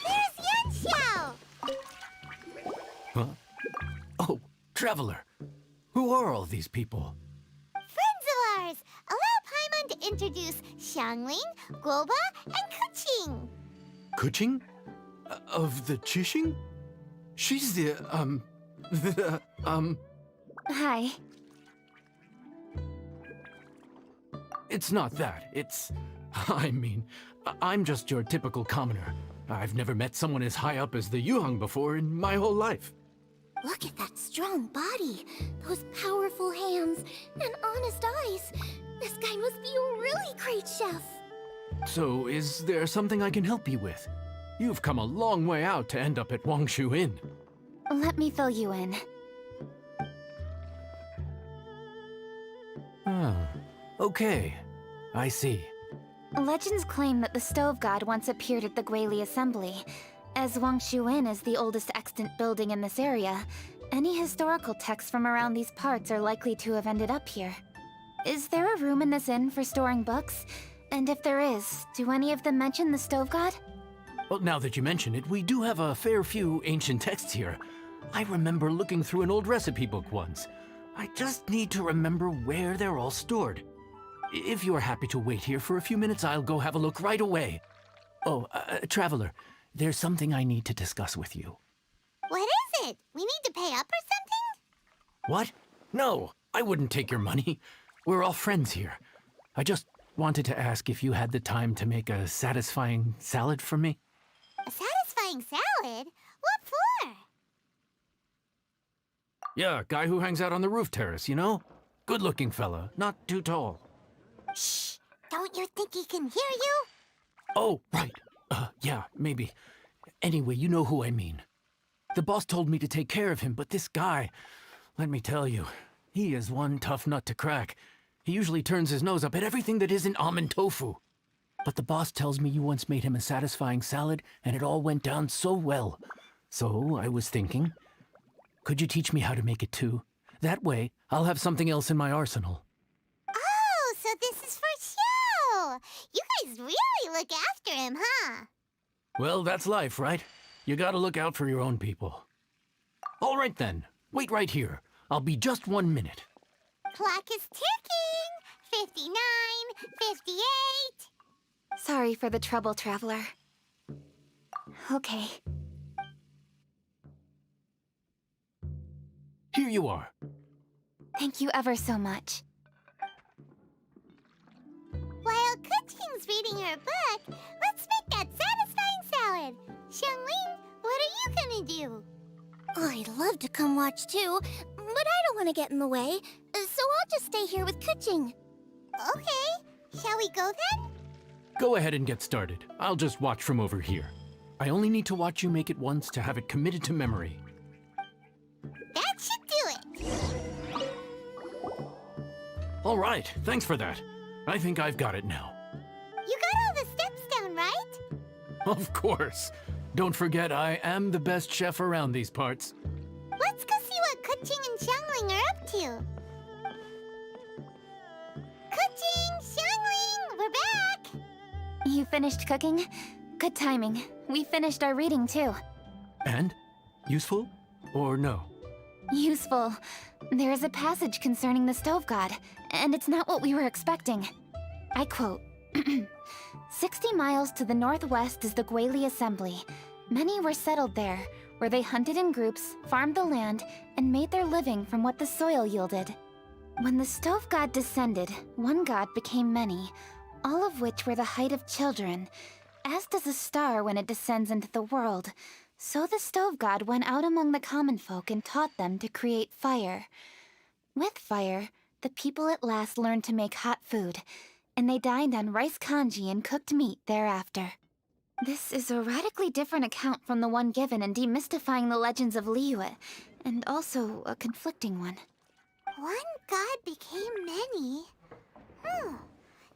There's Yanxiao! Huh? Oh, Traveler. Who are all these people? Friends of ours! Allow Paimon to introduce Xiangling, Guoba, and Kuching. Kuching? Of the Chishing? She's Hi. It's not that. I'm just your typical commoner. I've never met someone as high up as the Yuhang before in my whole life. Look at that strong body, those powerful hands, and honest eyes. This guy must be a really great chef. So, is there something I can help you with? You've come a long way out to end up at Wangshu Inn. Let me fill you in. Ah, okay. I see. Legends claim that the Stove God once appeared at the Guili Assembly. As Wangshu Inn is the oldest extant building in this area, any historical texts from around these parts are likely to have ended up here. Is there a room in this inn for storing books? And if there is, do any of them mention the Stove God? Well, now that you mention it, we do have a fair few ancient texts here. I remember looking through an old recipe book once. I just need to remember where they're all stored. If you are happy to wait here for a few minutes, I'll go have a look right away. Oh, Traveler, there's something I need to discuss with you. What is it? We need to pay up or something? What? No, I wouldn't take your money. We're all friends here. I just wanted to ask if you had the time to make a satisfying salad for me. A satisfying salad? What for? Yeah, guy who hangs out on the roof terrace, you know? Good-looking fella, not too tall. Shh! Don't you think he can hear you? Oh, right. Yeah, maybe. Anyway, you know who I mean. The boss told me to take care of him, but this guy, let me tell you, he is one tough nut to crack. He usually turns his nose up at everything that isn't almond tofu. But the boss tells me you once made him a satisfying salad, and it all went down so well. So I was thinking, could you teach me how to make it too? That way, I'll have something else in my arsenal. Oh, so this is for show! You guys really look after him, huh? Well, that's life, right? You gotta look out for your own people. All right then, wait right here. I'll be just 1 minute. Clock is ticking! 59, 58... Sorry for the trouble, Traveler. Okay. Here you are. Thank you ever so much. While Kuching's reading her book, let's make that satisfying salad. Xiangling, what are you gonna do? I'd love to come watch too, but I don't want to get in the way, so I'll just stay here with Kuching. Okay, shall we go then? Go ahead and get started. I'll just watch from over here. I only need to watch you make it once to have it committed to memory. That should do it. All right, thanks for that. I think I've got it now. You got all the steps down, right? Of course. Don't forget, I am the best chef around these parts. Let's go see what Kuching and Xiangling are up to. Kuching, Xiangling, we're back! You finished cooking? Good timing. We finished our reading too. And? Useful? Or no? Useful. There is a passage concerning the stove god, and it's not what we were expecting. I quote, 60 miles to the northwest is the Guili Assembly. Many were settled there, where they hunted in groups, farmed the land, and made their living from what the soil yielded. When the stove god descended, one god became many, all of which were the height of children. As does a star when it descends into the world, so the stove god went out among the common folk and taught them to create fire. With fire, the people at last learned to make hot food, and they dined on rice congee and cooked meat thereafter. This is a radically different account from the one given in Demystifying the Legends of Liyue, and also a conflicting one. One god became many.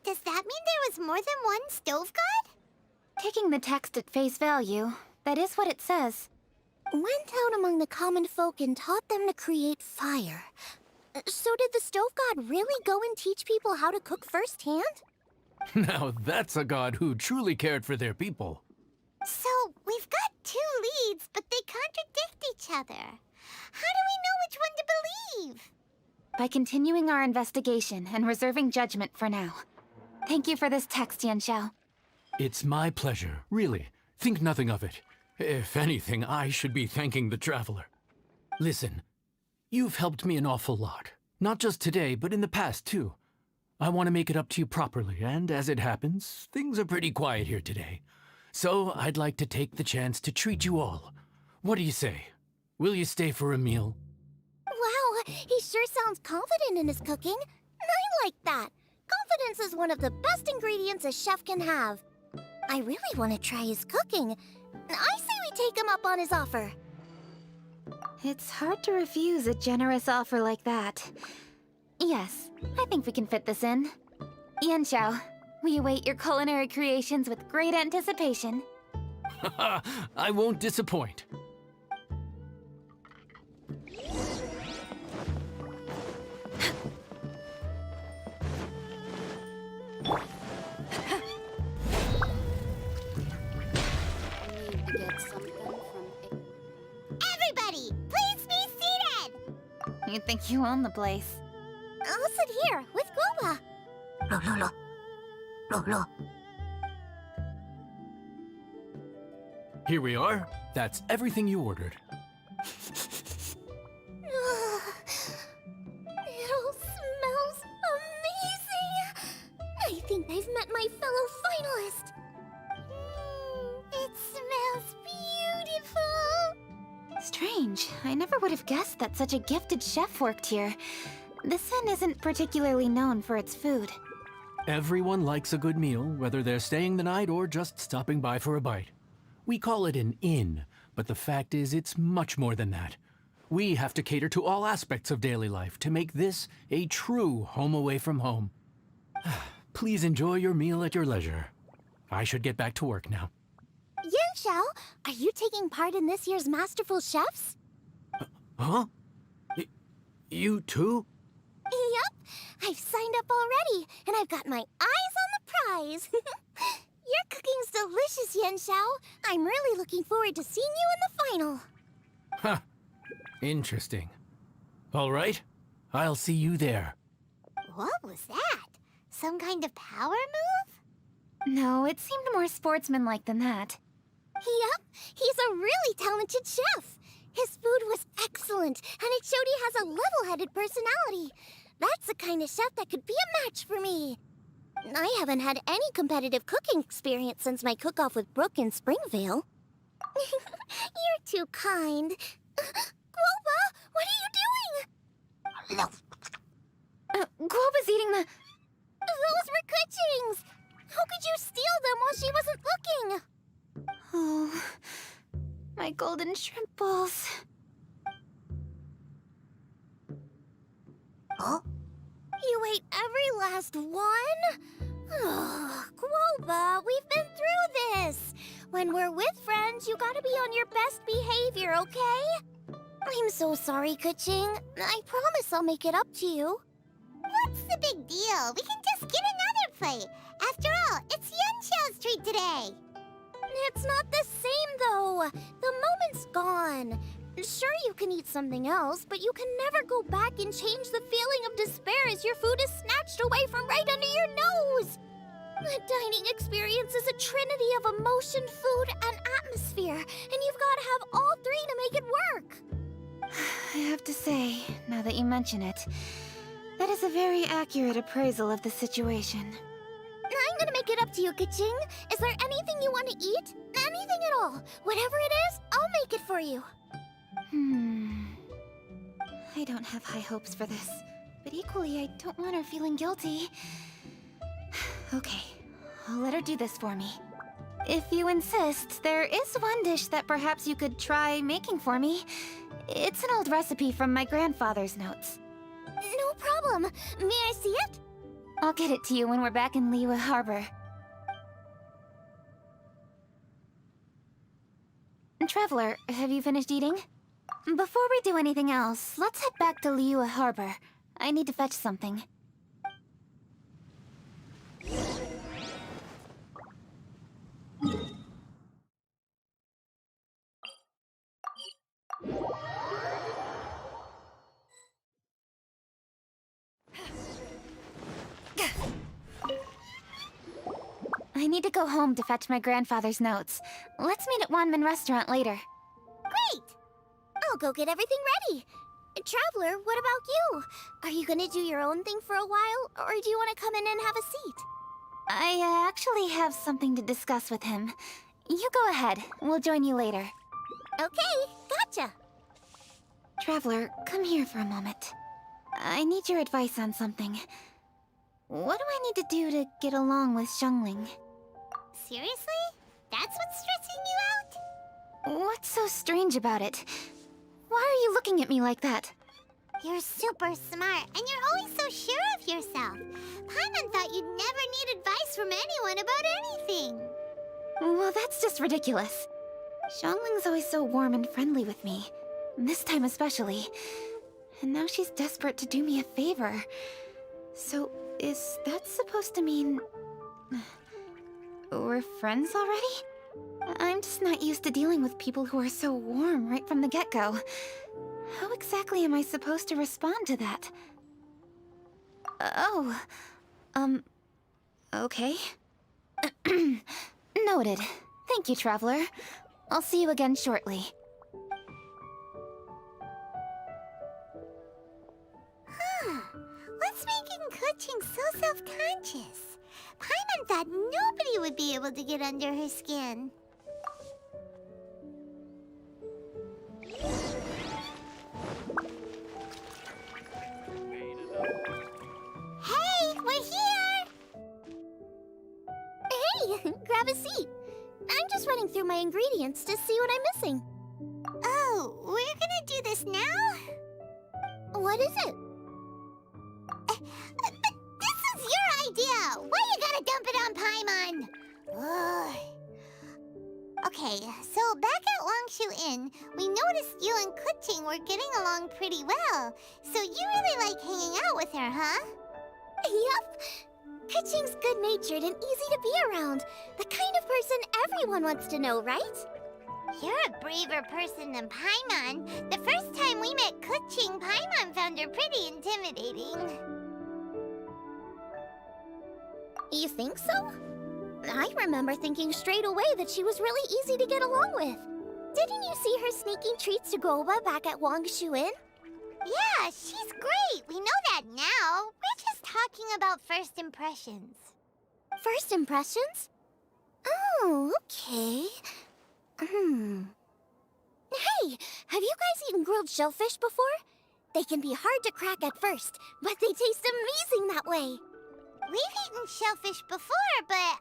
Does that mean there was more than one stove god? Taking the text at face value, that is what it says. Went out among the common folk and taught them to create fire. So did the stove god really go and teach people how to cook firsthand? Now that's a god who truly cared for their people. So, we've got two leads, but they contradict each other. How do we know which one to believe? By continuing our investigation and reserving judgment for now. Thank you for this text, Yanxiao. It's my pleasure, really. Think nothing of it. If anything, I should be thanking the traveler. Listen, you've helped me an awful lot. Not just today, but in the past, too. I want to make it up to you properly, and as it happens, things are pretty quiet here today. So I'd like to take the chance to treat you all. What do you say? Will you stay for a meal? Wow, he sure sounds confident in his cooking. I like that. Confidence is one of the best ingredients a chef can have. I really want to try his cooking. I say we take him up on his offer. It's hard to refuse a generous offer like that. Yes, I think we can fit this in. Yanxiao, we await your culinary creations with great anticipation. I won't disappoint. Everybody, please be seated! You think you own the place? I'll sit here with Guoba. Here we are. That's everything you ordered. It all smells amazing! I think I've met my fellow finalist. It smells beautiful. Strange. I never would have guessed that such a gifted chef worked here. This inn isn't particularly known for its food. Everyone likes a good meal, whether they're staying the night or just stopping by for a bite. We call it an inn, but the fact is it's much more than that. We have to cater to all aspects of daily life to make this a true home away from home. Please enjoy your meal at your leisure. I should get back to work now. Yanxiao, are you taking part in this year's Masterful Chefs? Huh? You too? Yup, I've signed up already, and I've got my eyes on the prize. Your cooking's delicious, Yanxiao. I'm really looking forward to seeing you in the final. Huh. Interesting. All right, I'll see you there. What was that? Some kind of power move? No, it seemed more sportsmanlike than that. Yup, he's a really talented chef. His food was excellent, and it showed he has a level-headed personality. That's the kind of chef that could be a match for me. I haven't had any competitive cooking experience since my cook-off with Brooke in Springvale. You're too kind. Guoba, what are you doing? Guoba's eating the... Those were Kuching's! How could you steal them while she wasn't looking? Oh, my golden shrimp balls. Huh? You ate every last one? Ugh, Guoba, we've been through this. When we're with friends, you gotta be on your best behavior, okay? I'm so sorry, Kuching. I promise I'll make it up to you. What's the big deal? We can just get another plate. After all, it's Yunxiao's treat today. It's not the same, though. The moment's gone. Sure, you can eat something else, but you can never go back and change the feeling of despair as your food is snatched away from right under your nose. The dining experience is a trinity of emotion, food, and atmosphere, and you've got to have all three to make it work. I have to say, now that you mention it, that is a very accurate appraisal of the situation. I'm gonna make it up to you, Kaching. Is there anything you want to eat? Anything at all. Whatever it is, I'll make it for you. I don't have high hopes for this, but equally I don't want her feeling guilty. Okay, I'll let her do this for me. If you insist, there is one dish that perhaps you could try making for me. It's an old recipe from my grandfather's notes. No problem. May I see it? I'll get it to you when we're back in Liyue Harbor. Traveler, have you finished eating? Before we do anything else, let's head back to Liyue Harbor. I need to fetch something. I need to go home to fetch my grandfather's notes. Let's meet at Wanmin Restaurant later. Great! I'll go get everything ready. Traveler, what about you? Are you gonna do your own thing for a while, or do you want to come in and have a seat? I actually have something to discuss with him. You go ahead. We'll join you later. Okay, gotcha. Traveler, come here for a moment. I need your advice on something. What do I need to do to get along with Xiangling? Seriously? That's what's stressing you out? What's so strange about it? Why are you looking at me like that? You're super smart, and you're always so sure of yourself. Paimon thought you'd never need advice from anyone about anything. Well, that's just ridiculous. Xiangling's always so warm and friendly with me. This time especially. And now she's desperate to do me a favor. So, is that supposed to mean... we're friends already? I'm just not used to dealing with people who are so warm right from the get-go. How exactly am I supposed to respond to that? Okay. Noted. Thank you, Traveler. I'll see you again shortly. What's making Kuching so self-conscious? Paimon thought nobody would be able to get under her skin. Hey, we're here! Hey, grab a seat. I'm just running through my ingredients to see what I'm missing. Oh, we're gonna do this now? What is it? But this is your idea! Why you gotta dump it on Paimon? Ugh. Okay, so back at Longshu Inn, we noticed you and Kuching were getting along pretty well. So you really like hanging out with her, huh? Yep. Kuching's good-natured and easy to be around. The kind of person everyone wants to know, right? You're a braver person than Paimon. The first time we met Kuching, Paimon found her pretty intimidating. You think so? I remember thinking straight away that she was really easy to get along with. Didn't you see her sneaking treats to Goba back at Wangshu Inn? Yeah, she's great. We know that now. We're just talking about first impressions. First impressions? Oh, okay. Hey, have you guys eaten grilled shellfish before? They can be hard to crack at first, but they taste amazing that way. We've eaten shellfish before, but I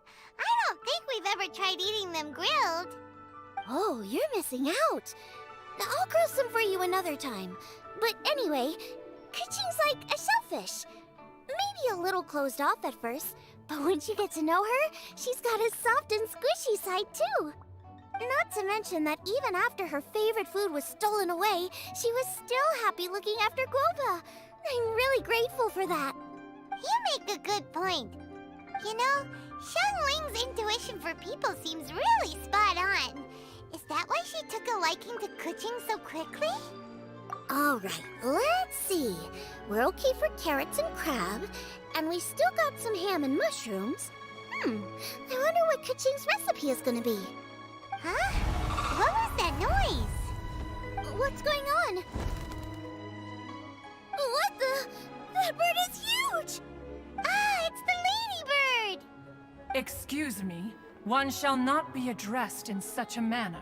don't think we've ever tried eating them grilled. Oh, you're missing out. I'll grow some for you another time. But anyway, Kuching's like a shellfish. Maybe a little closed off at first, but once you get to know her, she's got a soft and squishy side too. Not to mention that even after her favorite food was stolen away, she was still happy looking after Guoba. I'm really grateful for that. You make a good point. You know, Xiangling's intuition for people seems really spot on. Is that why she took a liking to Kuching so quickly? Alright, let's see. We're okay for carrots and crab, and we still got some ham and mushrooms. I wonder what Kuching's recipe is gonna be. Huh? What was that noise? What's going on? What the? That bird is huge! Ah, it's the ladybird! Excuse me, one shall not be addressed in such a manner.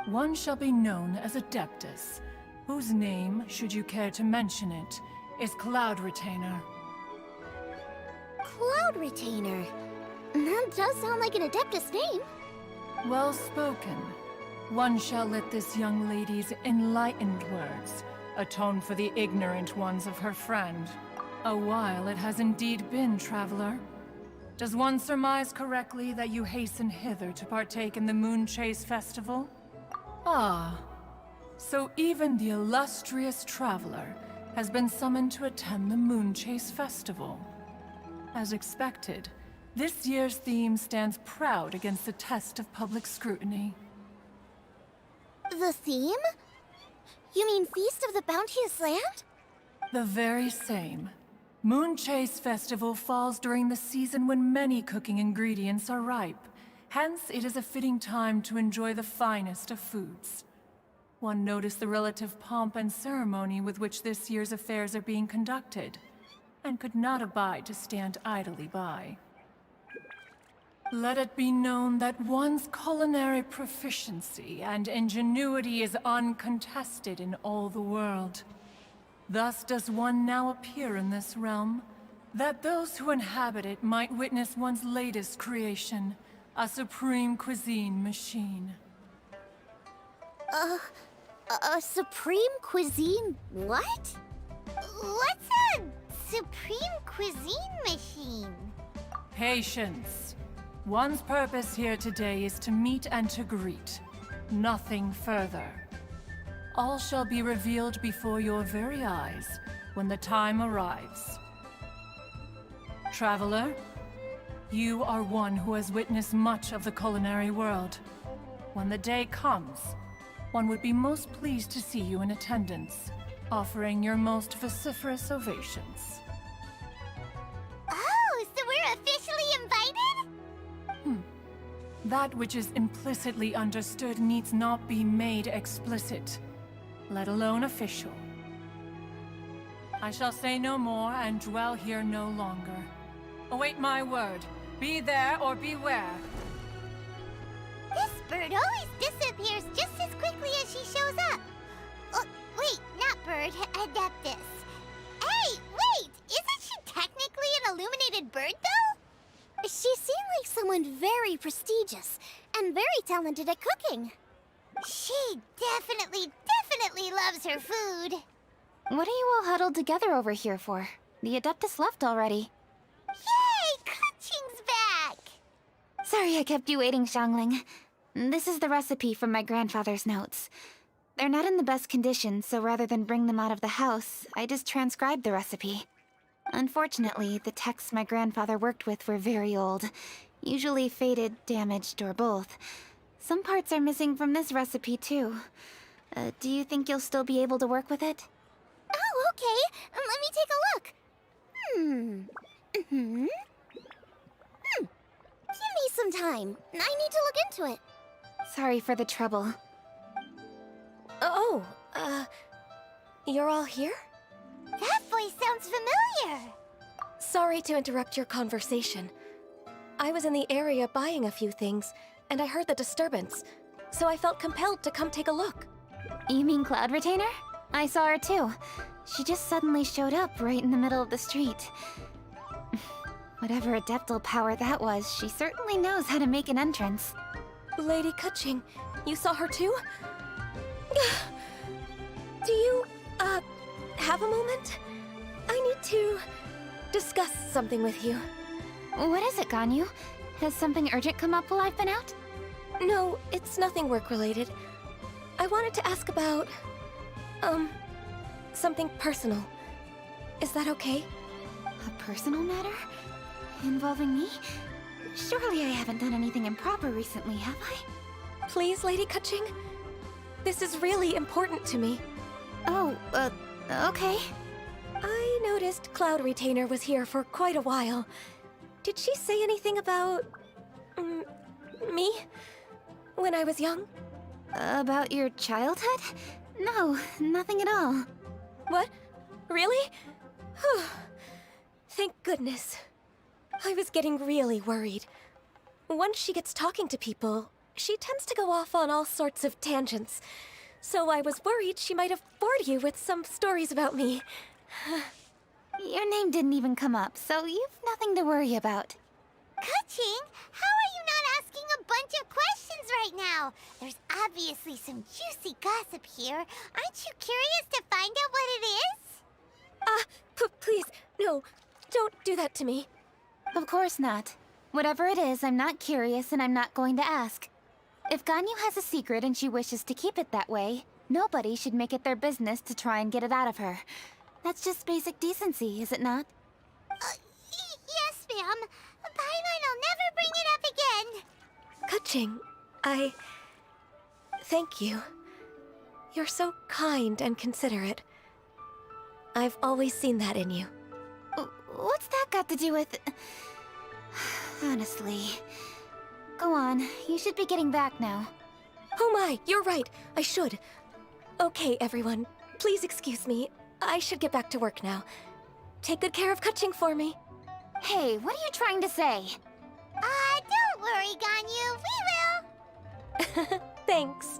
One shall be known as Adeptus, whose name, should you care to mention it, is Cloud Retainer. Cloud Retainer? That does sound like an Adeptus name. Well spoken. One shall let this young lady's enlightened words atone for the ignorant ones of her friend. A while it has indeed been, traveler. Does one surmise correctly that you hasten hither to partake in the Moon Chase Festival? Ah, so even the illustrious traveler has been summoned to attend the Moon Chase Festival. As expected, this year's theme stands proud against the test of public scrutiny. The theme? You mean Feast of the Bounteous Land? The very same. Moon Chase Festival falls during the season when many cooking ingredients are ripe. Hence, it is a fitting time to enjoy the finest of foods. One noticed the relative pomp and ceremony with which this year's affairs are being conducted, and could not abide to stand idly by. Let it be known that one's culinary proficiency and ingenuity is uncontested in all the world. Thus does one now appear in this realm, that those who inhabit it might witness one's latest creation, a supreme cuisine machine. A supreme cuisine what? What's a supreme cuisine machine? Patience. One's purpose here today is to meet and to greet. Nothing further. All shall be revealed before your very eyes when the time arrives. Traveler, you are one who has witnessed much of the culinary world. When the day comes, one would be most pleased to see you in attendance, offering your most vociferous ovations. Oh, so we're officially invited? That which is implicitly understood needs not be made explicit, let alone official. I shall say no more and dwell here no longer. Await my word. Be there or beware. This bird always disappears just as quickly as she shows up. Oh, wait, not bird, Adeptus. Hey, wait! Isn't she technically an illuminated bird, though? She seemed like someone very prestigious and very talented at cooking. She definitely loves her food. What are you all huddled together over here for? The Adeptus left already. Yay! Kuching's back! Sorry I kept you waiting, Xiangling. This is the recipe from my grandfather's notes. They're not in the best condition, so rather than bring them out of the house, I just transcribed the recipe. Unfortunately, the texts my grandfather worked with were very old. Usually faded, damaged, or both. Some parts are missing from this recipe, too. Do you think you'll still be able to work with it? Oh, okay. Let me take a look. Give me some time. I need to look into it. Sorry for the trouble. You're all here? That voice sounds familiar. Sorry to interrupt your conversation. I was in the area buying a few things, and I heard the disturbance, so I felt compelled to come take a look. You mean Cloud Retainer? I saw her too. She just suddenly showed up right in the middle of the street. Whatever adeptal power that was, she certainly knows how to make an entrance. Lady Kaching, you saw her too? Do you, have a moment? I need to discuss something with you. What is it, Ganyu? Has something urgent come up while I've been out? No, it's nothing work-related. I wanted to ask about, something personal. Is that okay? A personal matter? Involving me? Surely I haven't done anything improper recently, have I? Please, Lady Kaching? This is really important to me. Oh, okay. I noticed Cloud Retainer was here for quite a while. Did she say anything about... me? When I was young? About your childhood? No, nothing at all. What? Really? Whew. Thank goodness. I was getting really worried. Once she gets talking to people, she tends to go off on all sorts of tangents. So I was worried she might have bored you with some stories about me. Your name didn't even come up, so you've nothing to worry about. Kaching, how are you not asking a bunch of questions right now? There's obviously some juicy gossip here. Aren't you curious to find out what it is? Please, no, don't do that to me. Of course not. Whatever it is, I'm not curious and I'm not going to ask. If Ganyu has a secret and she wishes to keep it that way, nobody should make it their business to try and get it out of her. That's just basic decency, is it not? Yes, ma'am. Paimon will never bring it up again. Kaching, thank you. You're so kind and considerate. I've always seen that in you. What's that got to do with... Honestly. Go on, you should be getting back now. Oh my, you're right, I should. Okay, everyone, please excuse me. I should get back to work now. Take good care of Kaching for me. Hey, what are you trying to say? Don't worry, Ganyu, we will. Thanks.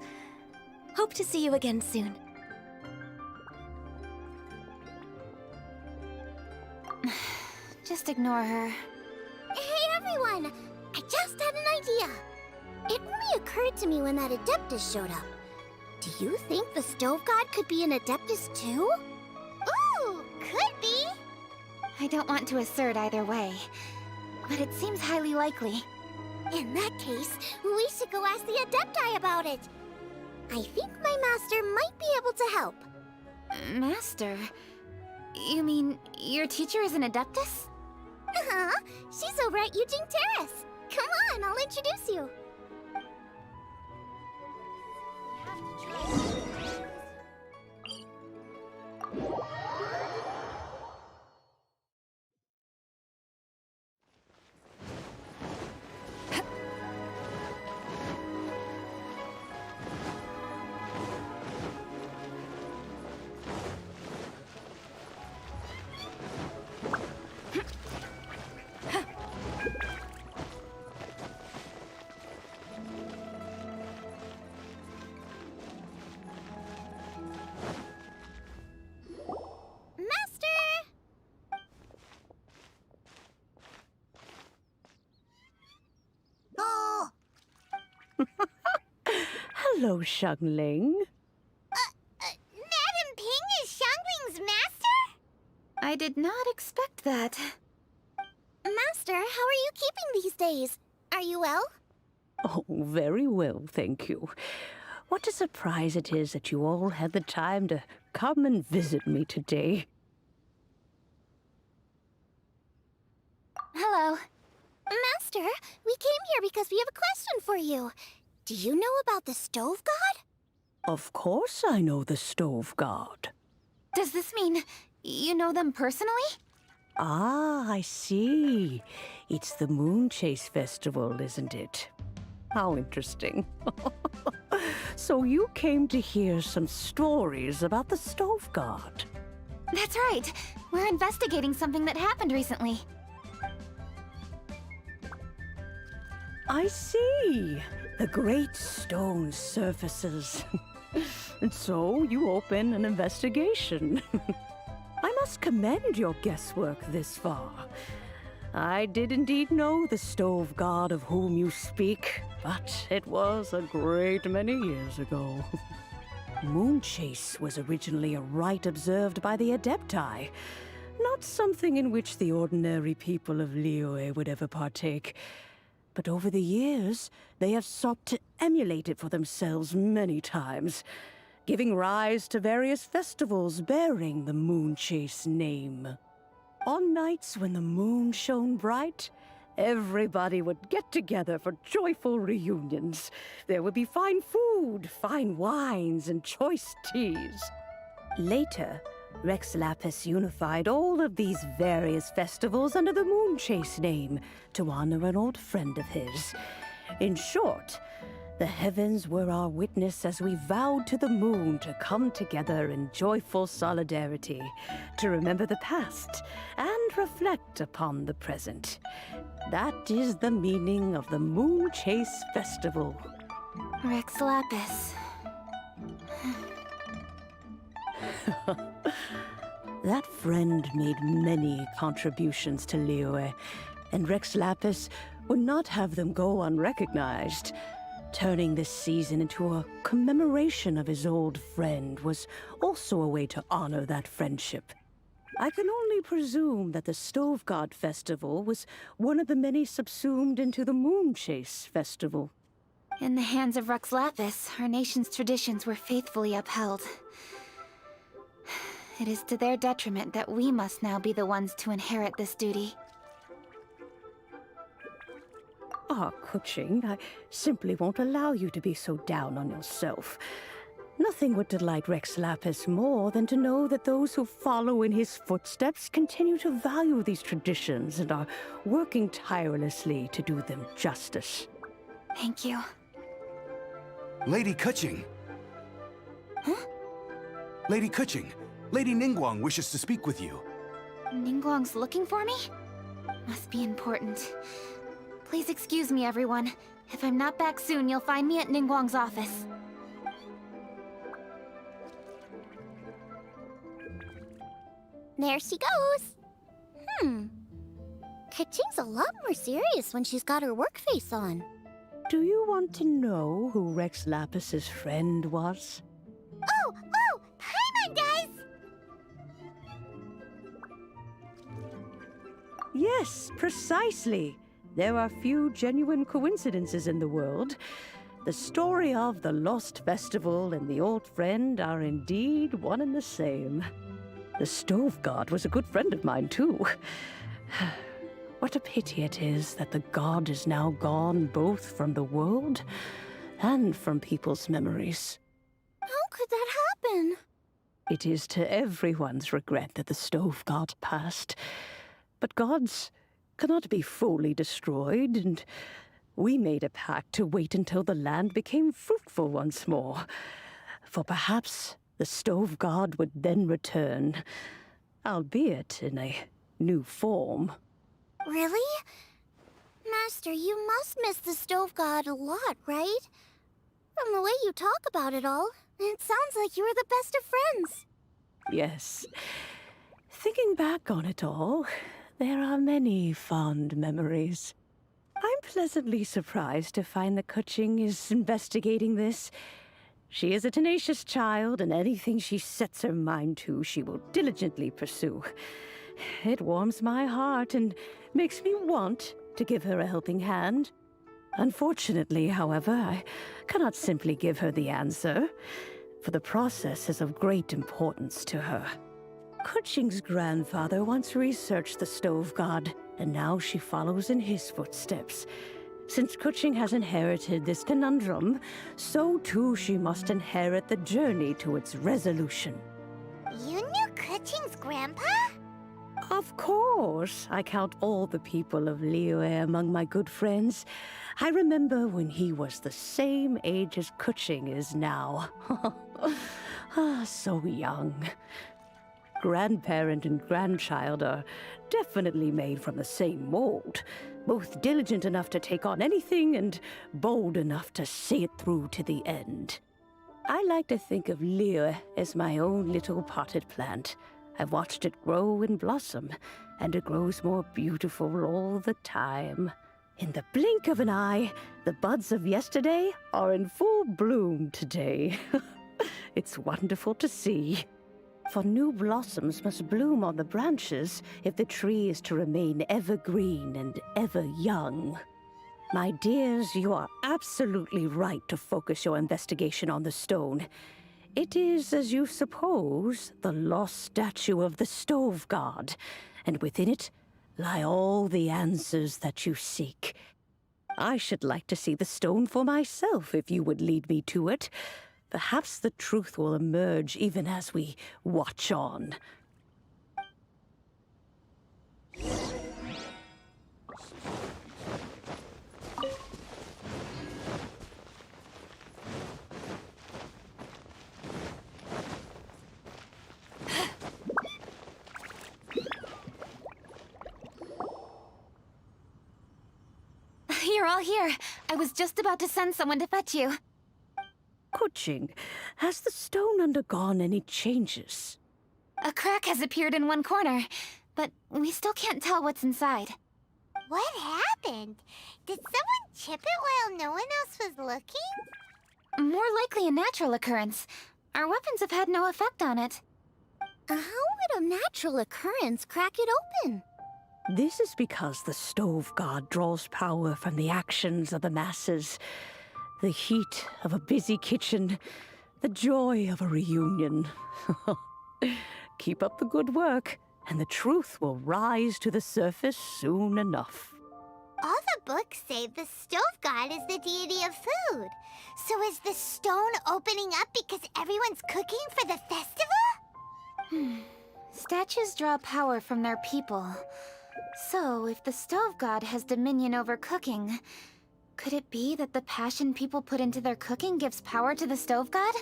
Hope to see you again soon. Just ignore her. Hey, everyone! I just had an idea. It only occurred to me when that Adeptus showed up. Do you think the Stove God could be an Adeptus too? Ooh, could be! I don't want to assert either way, but it seems highly likely. In that case, we should go ask the Adepti about it. I think my master might be able to help. Master? You mean your teacher is an Adeptus? Uh-huh. She's over at Yujing Terrace. Come on, I'll introduce you. Hello, Xiangling. Madam Ping is Xiangling's master? I did not expect that. Master, how are you keeping these days? Are you well? Oh, very well, thank you. What a surprise it is that you all had the time to come and visit me today. Hello. Master, we came here because we have a question for you. Do you know about the Stove God? Of course I know the Stove God. Does this mean you know them personally? Ah, I see. It's the Moon Chase Festival, isn't it? How interesting. So you came to hear some stories about the Stove God. That's right. We're investigating something that happened recently. I see. The great stone surfaces. And so you open an investigation. I must commend your guesswork this far. I did indeed know the stove god of whom you speak, but it was a great many years ago. Moonchase was originally a rite observed by the Adepti, not something in which the ordinary people of Liyue would ever partake. But over the years, they have sought to emulate it for themselves many times, giving rise to various festivals bearing the Moonchase name. On nights when the moon shone bright, everybody would get together for joyful reunions. There would be fine food, fine wines, and choice teas. Later, Rex Lapis unified all of these various festivals under the Moonchase name to honor an old friend of his. In short, the heavens were our witness as we vowed to the moon to come together in joyful solidarity, to remember the past and reflect upon the present. That is the meaning of the Moonchase Festival. Rex Lapis. That friend made many contributions to Liyue, and Rex Lapis would not have them go unrecognized. Turning this season into a commemoration of his old friend was also a way to honor that friendship. I can only presume that the Stove God Festival was one of the many subsumed into the Moonchase Festival. In the hands of Rex Lapis, our nation's traditions were faithfully upheld. It is to their detriment that we must now be the ones to inherit this duty. Ah, Kuching, I simply won't allow you to be so down on yourself. Nothing would delight Rex Lapis more than to know that those who follow in his footsteps continue to value these traditions and are working tirelessly to do them justice. Thank you. Lady Kuching! Huh? Lady Kuching, Lady Ningguang wishes to speak with you. Ningguang's looking for me? Must be important. Please excuse me, everyone. If I'm not back soon, you'll find me at Ningguang's office. There she goes. Kaching's a lot more serious when she's got her work face on. Do you want to know who Rex Lapis's friend was? Oh! Paimon does! Yes, precisely. There are few genuine coincidences in the world. The story of the Lost Festival and the old friend are indeed one and the same. The Stove God was a good friend of mine, too. What a pity it is that the god is now gone both from the world and from people's memories. How could that happen? It is to everyone's regret that the Stove God passed. But gods cannot be fully destroyed, and we made a pact to wait until the land became fruitful once more. For perhaps the Stove God would then return, albeit in a new form. Really? Master, you must miss the Stove God a lot, right? From the way you talk about it all, it sounds like you were the best of friends. Yes. Thinking back on it all, there are many fond memories. I'm pleasantly surprised to find that Kuching is investigating this. She is a tenacious child, and anything she sets her mind to, she will diligently pursue. It warms my heart and makes me want to give her a helping hand. Unfortunately, however, I cannot simply give her the answer, for the process is of great importance to her. Kuching's grandfather once researched the Stove God, and now she follows in his footsteps. Since Kuching has inherited this conundrum, so too she must inherit the journey to its resolution. You knew Kuching's grandpa? Of course. I count all the people of Liyue among my good friends. I remember when he was the same age as Kuching is now. So young. Grandparent and grandchild are definitely made from the same mold. Both diligent enough to take on anything and bold enough to see it through to the end. I like to think of Liyue as my own little potted plant. I've watched it grow and blossom, and it grows more beautiful all the time. In the blink of an eye, the buds of yesterday are in full bloom today. It's wonderful to see. For new blossoms must bloom on the branches if the tree is to remain evergreen and ever young. My dears, you are absolutely right to focus your investigation on the stone. It is, as you suppose, the lost statue of the Stove God, and within it lie all the answers that you seek. I should like to see the stone for myself if you would lead me to it. Perhaps the truth will emerge even as we watch on. You're all here. I was just about to send someone to fetch you. Kuching, has the stone undergone any changes? A crack has appeared in one corner, but we still can't tell what's inside. What happened? Did someone chip it while no one else was looking? More likely a natural occurrence. Our weapons have had no effect on it. How would a natural occurrence crack it open? This is because the Stove God draws power from the actions of the masses. The heat of a busy kitchen, the joy of a reunion. Keep up the good work, and the truth will rise to the surface soon enough. All the books say the Stove God is the deity of food. So is the stone opening up because everyone's cooking for the festival? Statues draw power from their people. So, if the Stove God has dominion over cooking, could it be that the passion people put into their cooking gives power to the Stove God?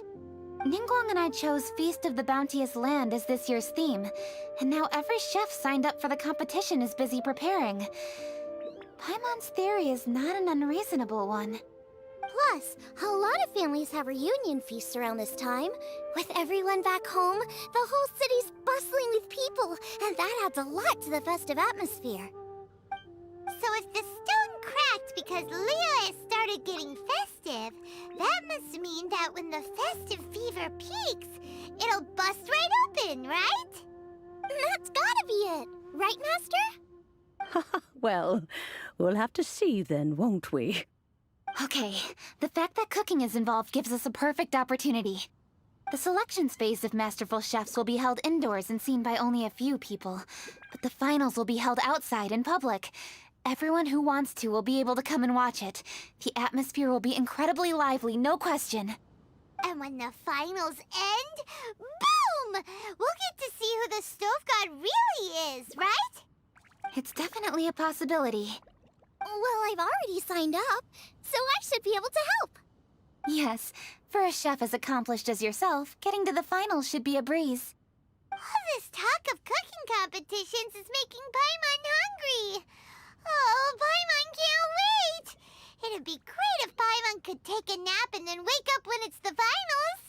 Ningguang and I chose Feast of the Bounteous Land as this year's theme, and now every chef signed up for the competition is busy preparing. Paimon's theory is not an unreasonable one. Plus, a lot of families have reunion feasts around this time. With everyone back home, the whole city's bustling with people, and that adds a lot to the festive atmosphere. So if the stone cracked because Liyue started getting festive, that must mean that when the festive fever peaks, it'll bust right open, right? That's gotta be it, right, Master? Well, we'll have to see then, won't we? Okay, the fact that cooking is involved gives us a perfect opportunity. The selections phase of Masterful Chefs will be held indoors and seen by only a few people, but the finals will be held outside in public. Everyone who wants to will be able to come and watch it. The atmosphere will be incredibly lively, no question. And when the finals end, boom! We'll get to see who the Stove God really is, right? It's definitely a possibility. Well, I've already signed up, so I should be able to help. Yes, for a chef as accomplished as yourself, getting to the finals should be a breeze. All this talk of cooking competitions is making Paimon hungry. Oh, Paimon can't wait! It'd be great if Paimon could take a nap and then wake up when it's the finals.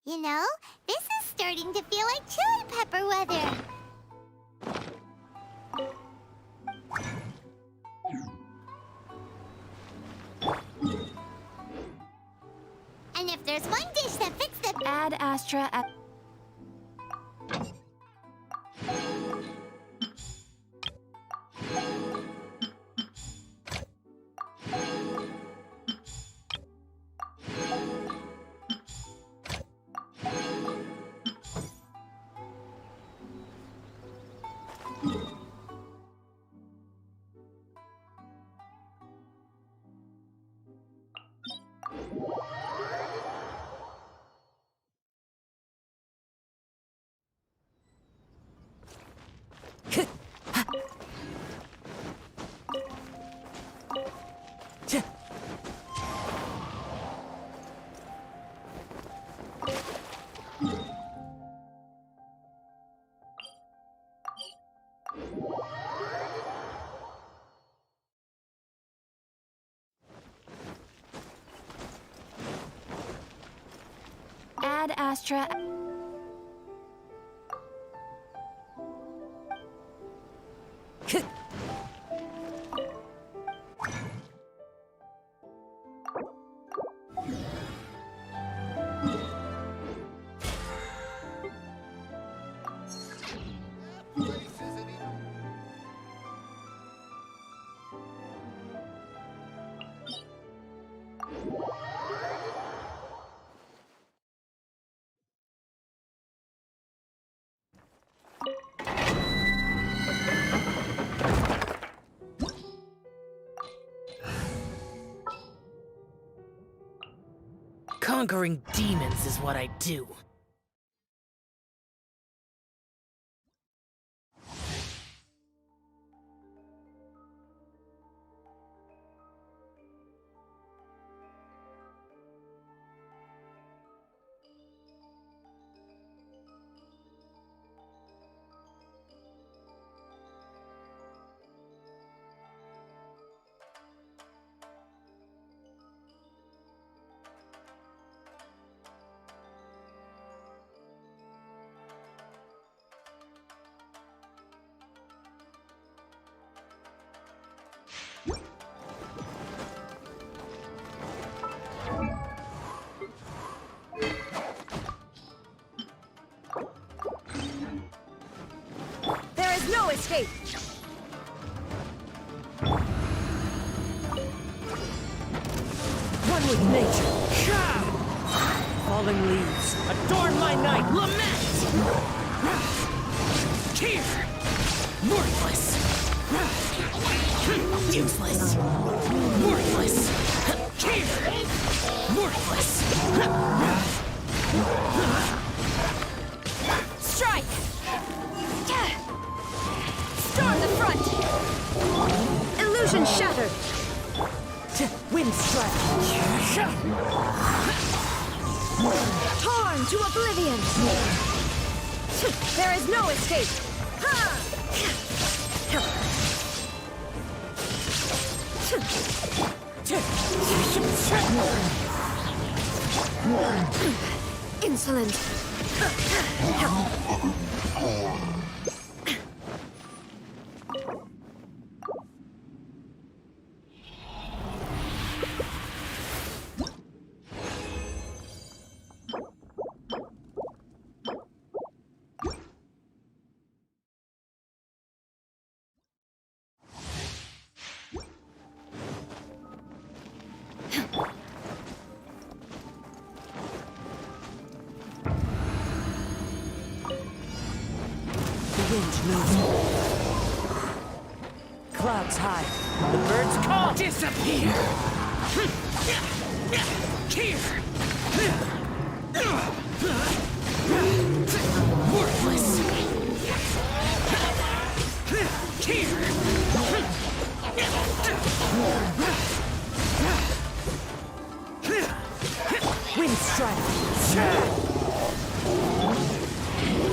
You know, this is starting to feel like chili pepper weather. And if there's one dish that fits the... Add Astra at... Add Astra... Conquering demons is what I do. There is no escape! One with nature. Falling leaves, adorn my night. Lament! Here! Worthless! Useless! Worthless! Here! Worthless! Strike! Storm the front! Illusion shattered! Wind strike! Torn to oblivion! There is no escape! Insolent! Clouds high. The birds call. Disappear! Here! Worthless! Here! Wind strike!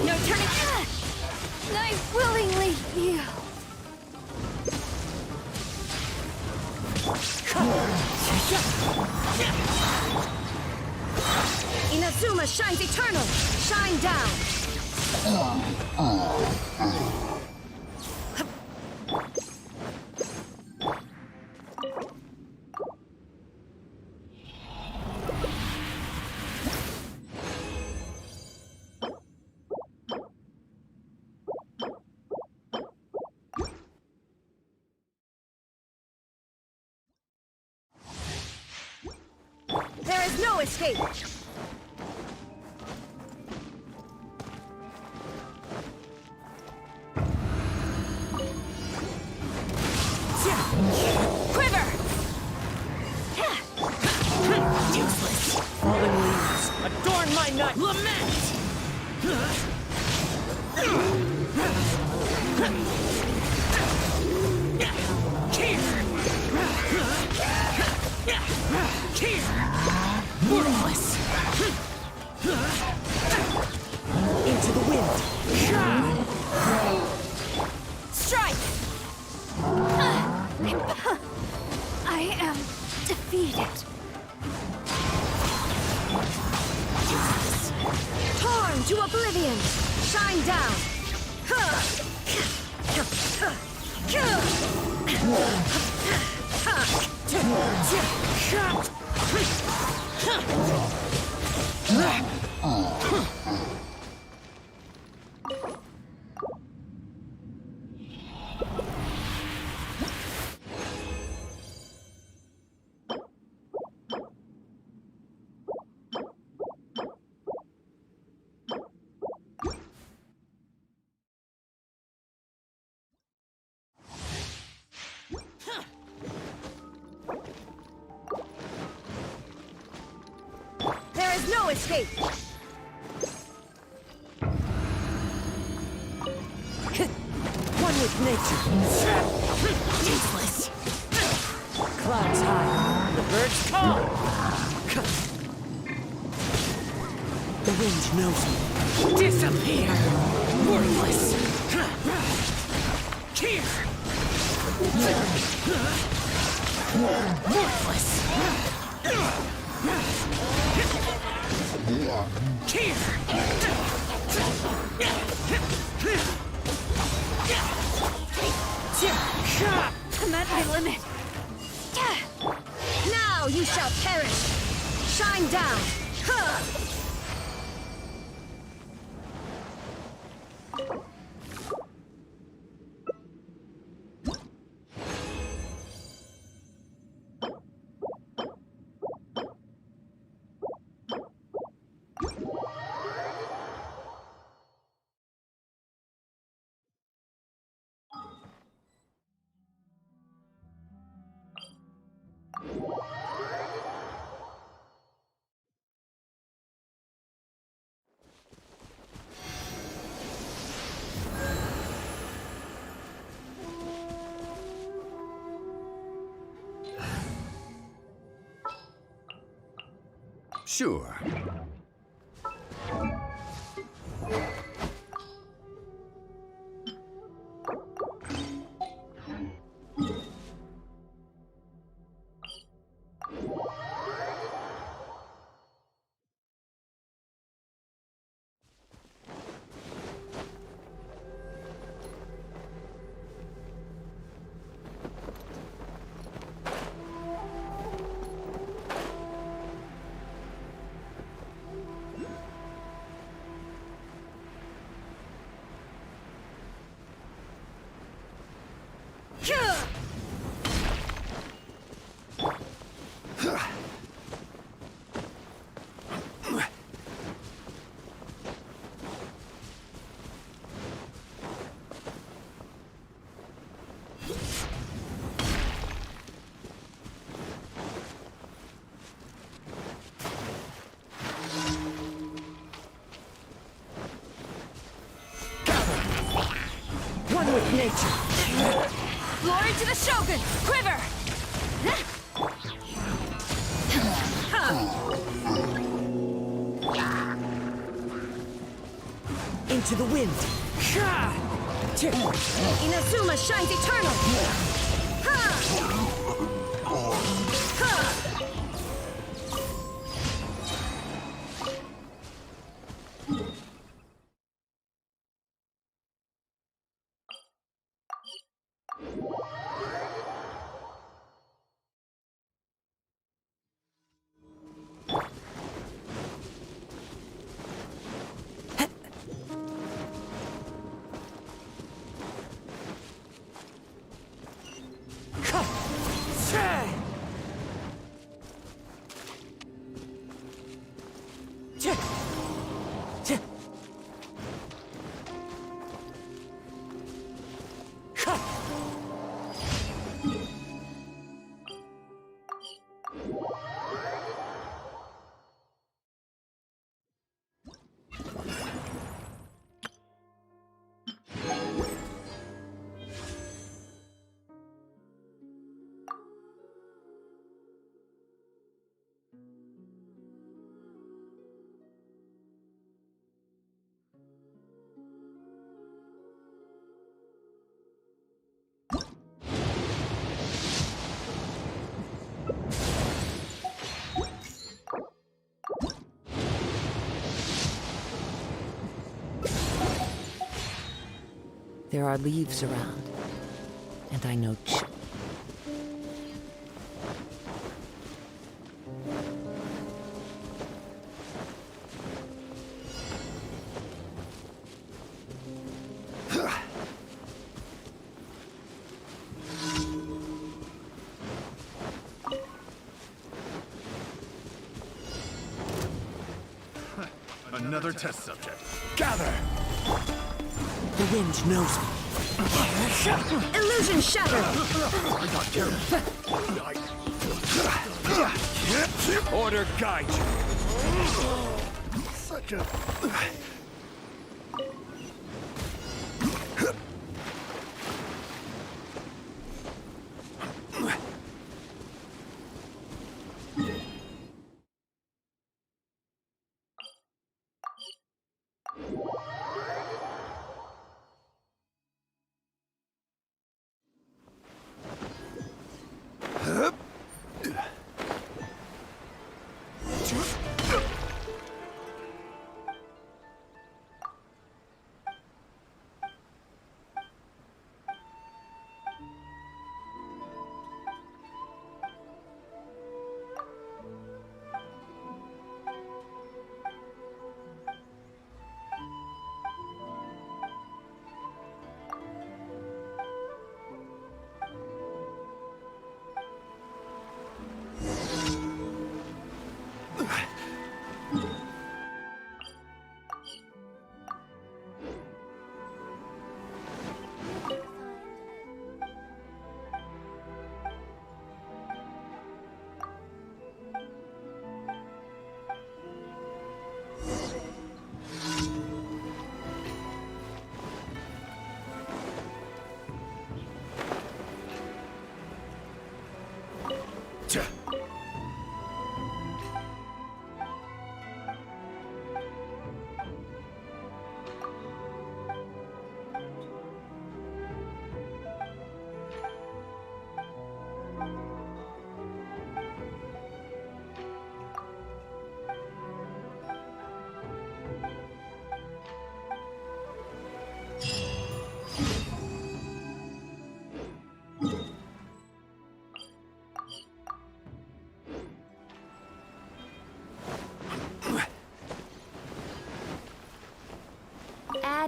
No turning! I willingly yield. Inazuma shines eternal! Shine down! There is no escape! Quiver! Useless! Falling leaves, adorn my night! Lament! Worthless! Into the wind! Strike! I am defeated. Torn to oblivion! Shine down! There is no escape! One with nature. Useless. Clouds high, the birds call. The wind knows me. Disappear. Worthless. Here. Worthless. I'm at my limit. Now you shall perish. Shine down. Sure. One with nature. Glory to the Shogun! Quiver! Into the wind. Inazuma shines eternal! There are leaves around, and I know Another test subject. Gather! the wind knows me. Illusion shatter! I got careful. Order guide you. Such a...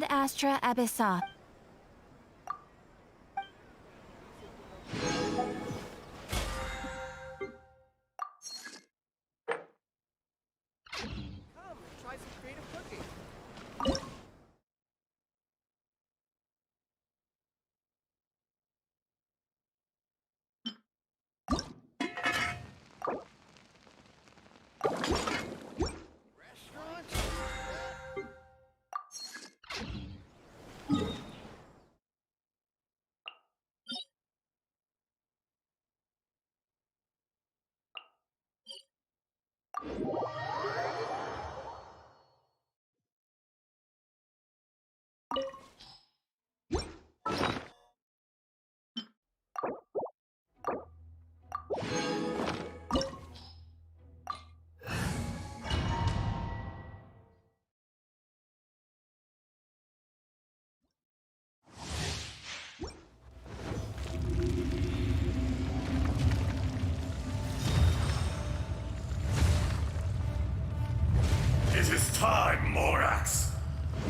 Ad Astra Abyssa. Come, try some creative cooking. It is time, Morax.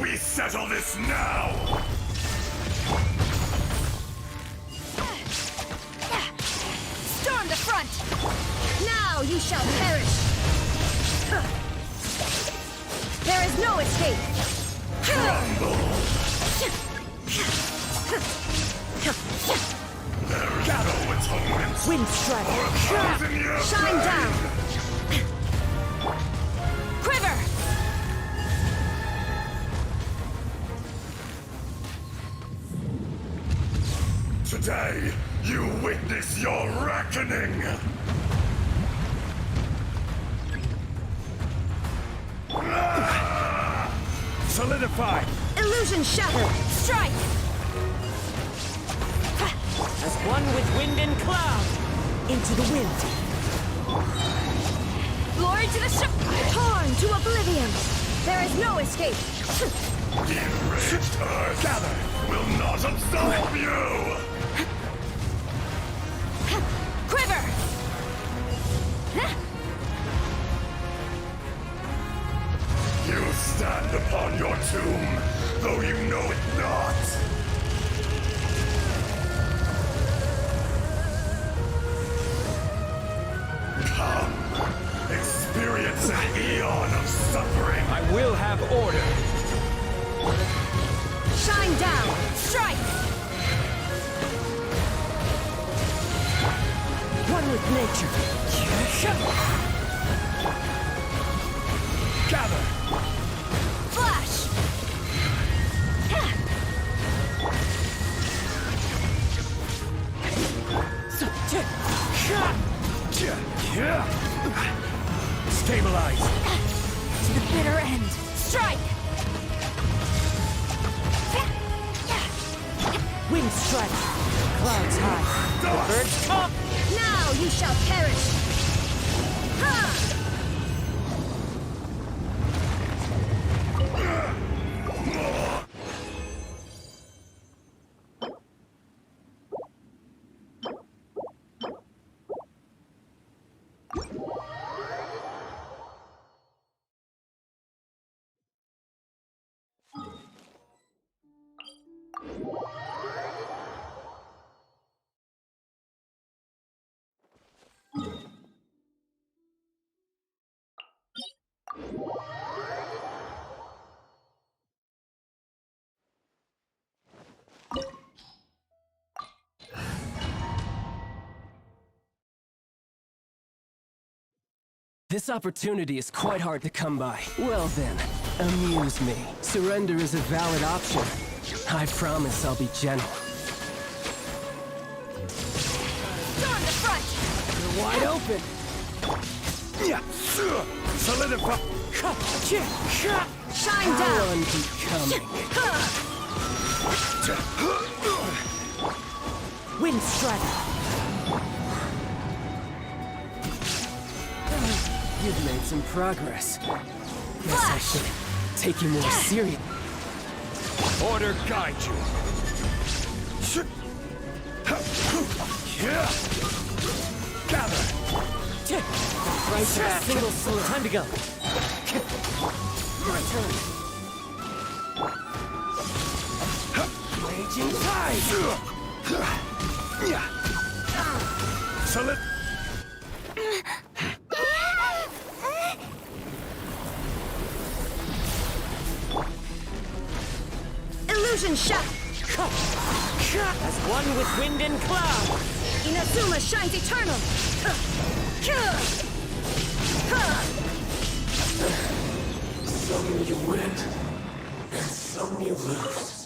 We settle this now! Storm the front! Now you shall perish! no escape! No atonement. Wind strike! Shine down! Quiver! Today, you witness your reckoning! Solidify! Illusion shattered! Strike! As one with wind and cloud! Into the wind! Glory to the ship! Torn to oblivion! There is no escape! The enraged earth gather will not absolve you! Quiver! You stand upon your tomb, though you know it not. Come, experience an eon of suffering. I will have order! Shine down! Strike! One with nature! Gather! Flash! Stabilize! To the bitter end! Strike! Wind strike! Clouds high! The birds come! Now you shall perish! Ha! This opportunity is quite hard to come by. Well then, amuse me. Surrender is a valid option. I promise I'll be gentle. On the front! You're wide open! Solidify! Shine How down! unbecoming. Wind strike! You've made some progress. Guess I should take you more serious. Order guide you! Gather! Right to a single sword. Time to go. My turn. Raging tide! Solid... Illusion shot! As one with wind and cloud! Inazuma shines eternal! Some you win, and some you lose.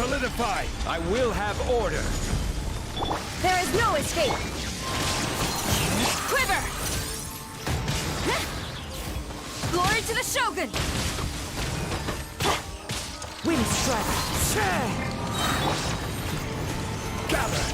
Solidify! I will have order! There is no escape! Quiver! Glory to the Shogun! Wind strike! Gather!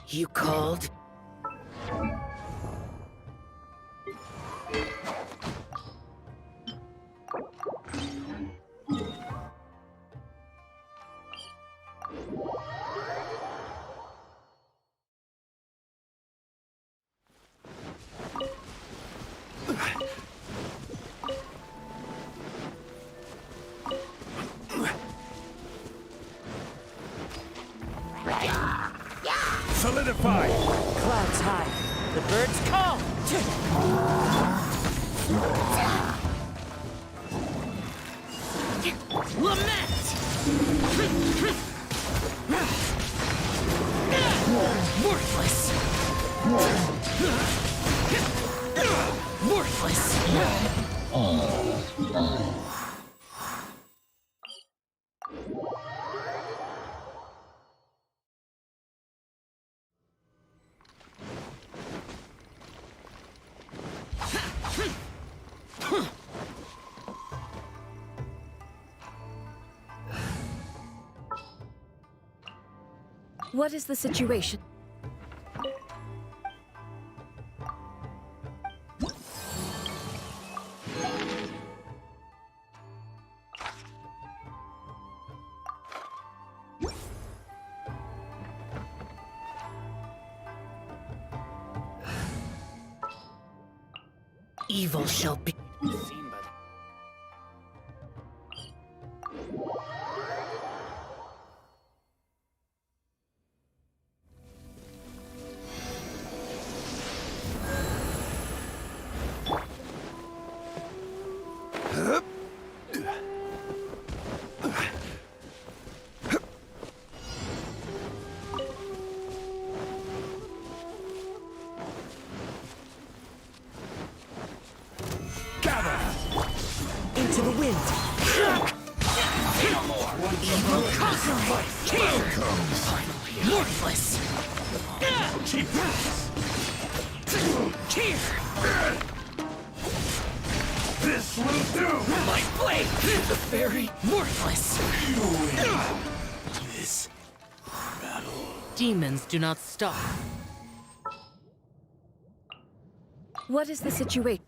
You called? Solidify! Clouds high. The birds call! Lament! Worthless! Worthless! What is the situation? Evil shall be. Into the wind. Evil conquers. Worthless. Here. This will do! My blade is a very worthless. You win this battle. Demons do not stop. What is the situation?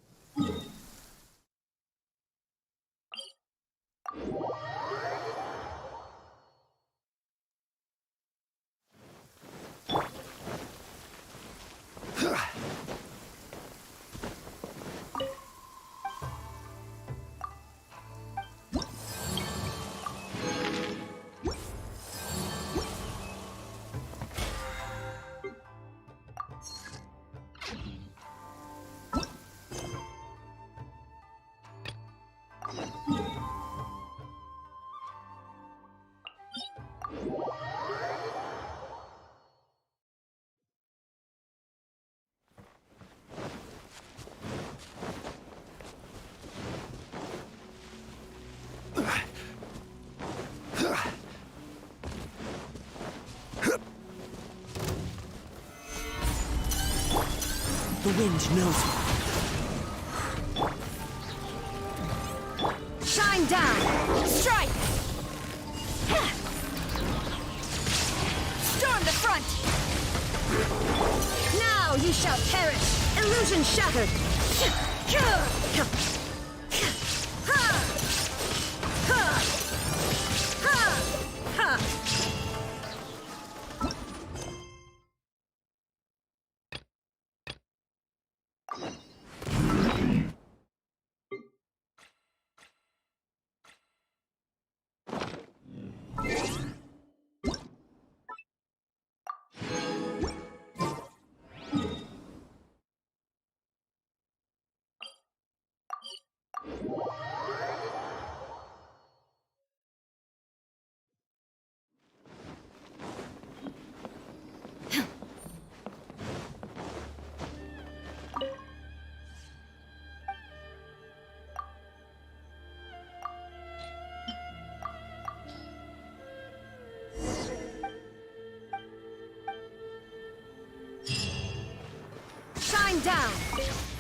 The wind knows me. Shine down! Strike! Storm the front! Now you shall perish! Illusion shattered! Shine down!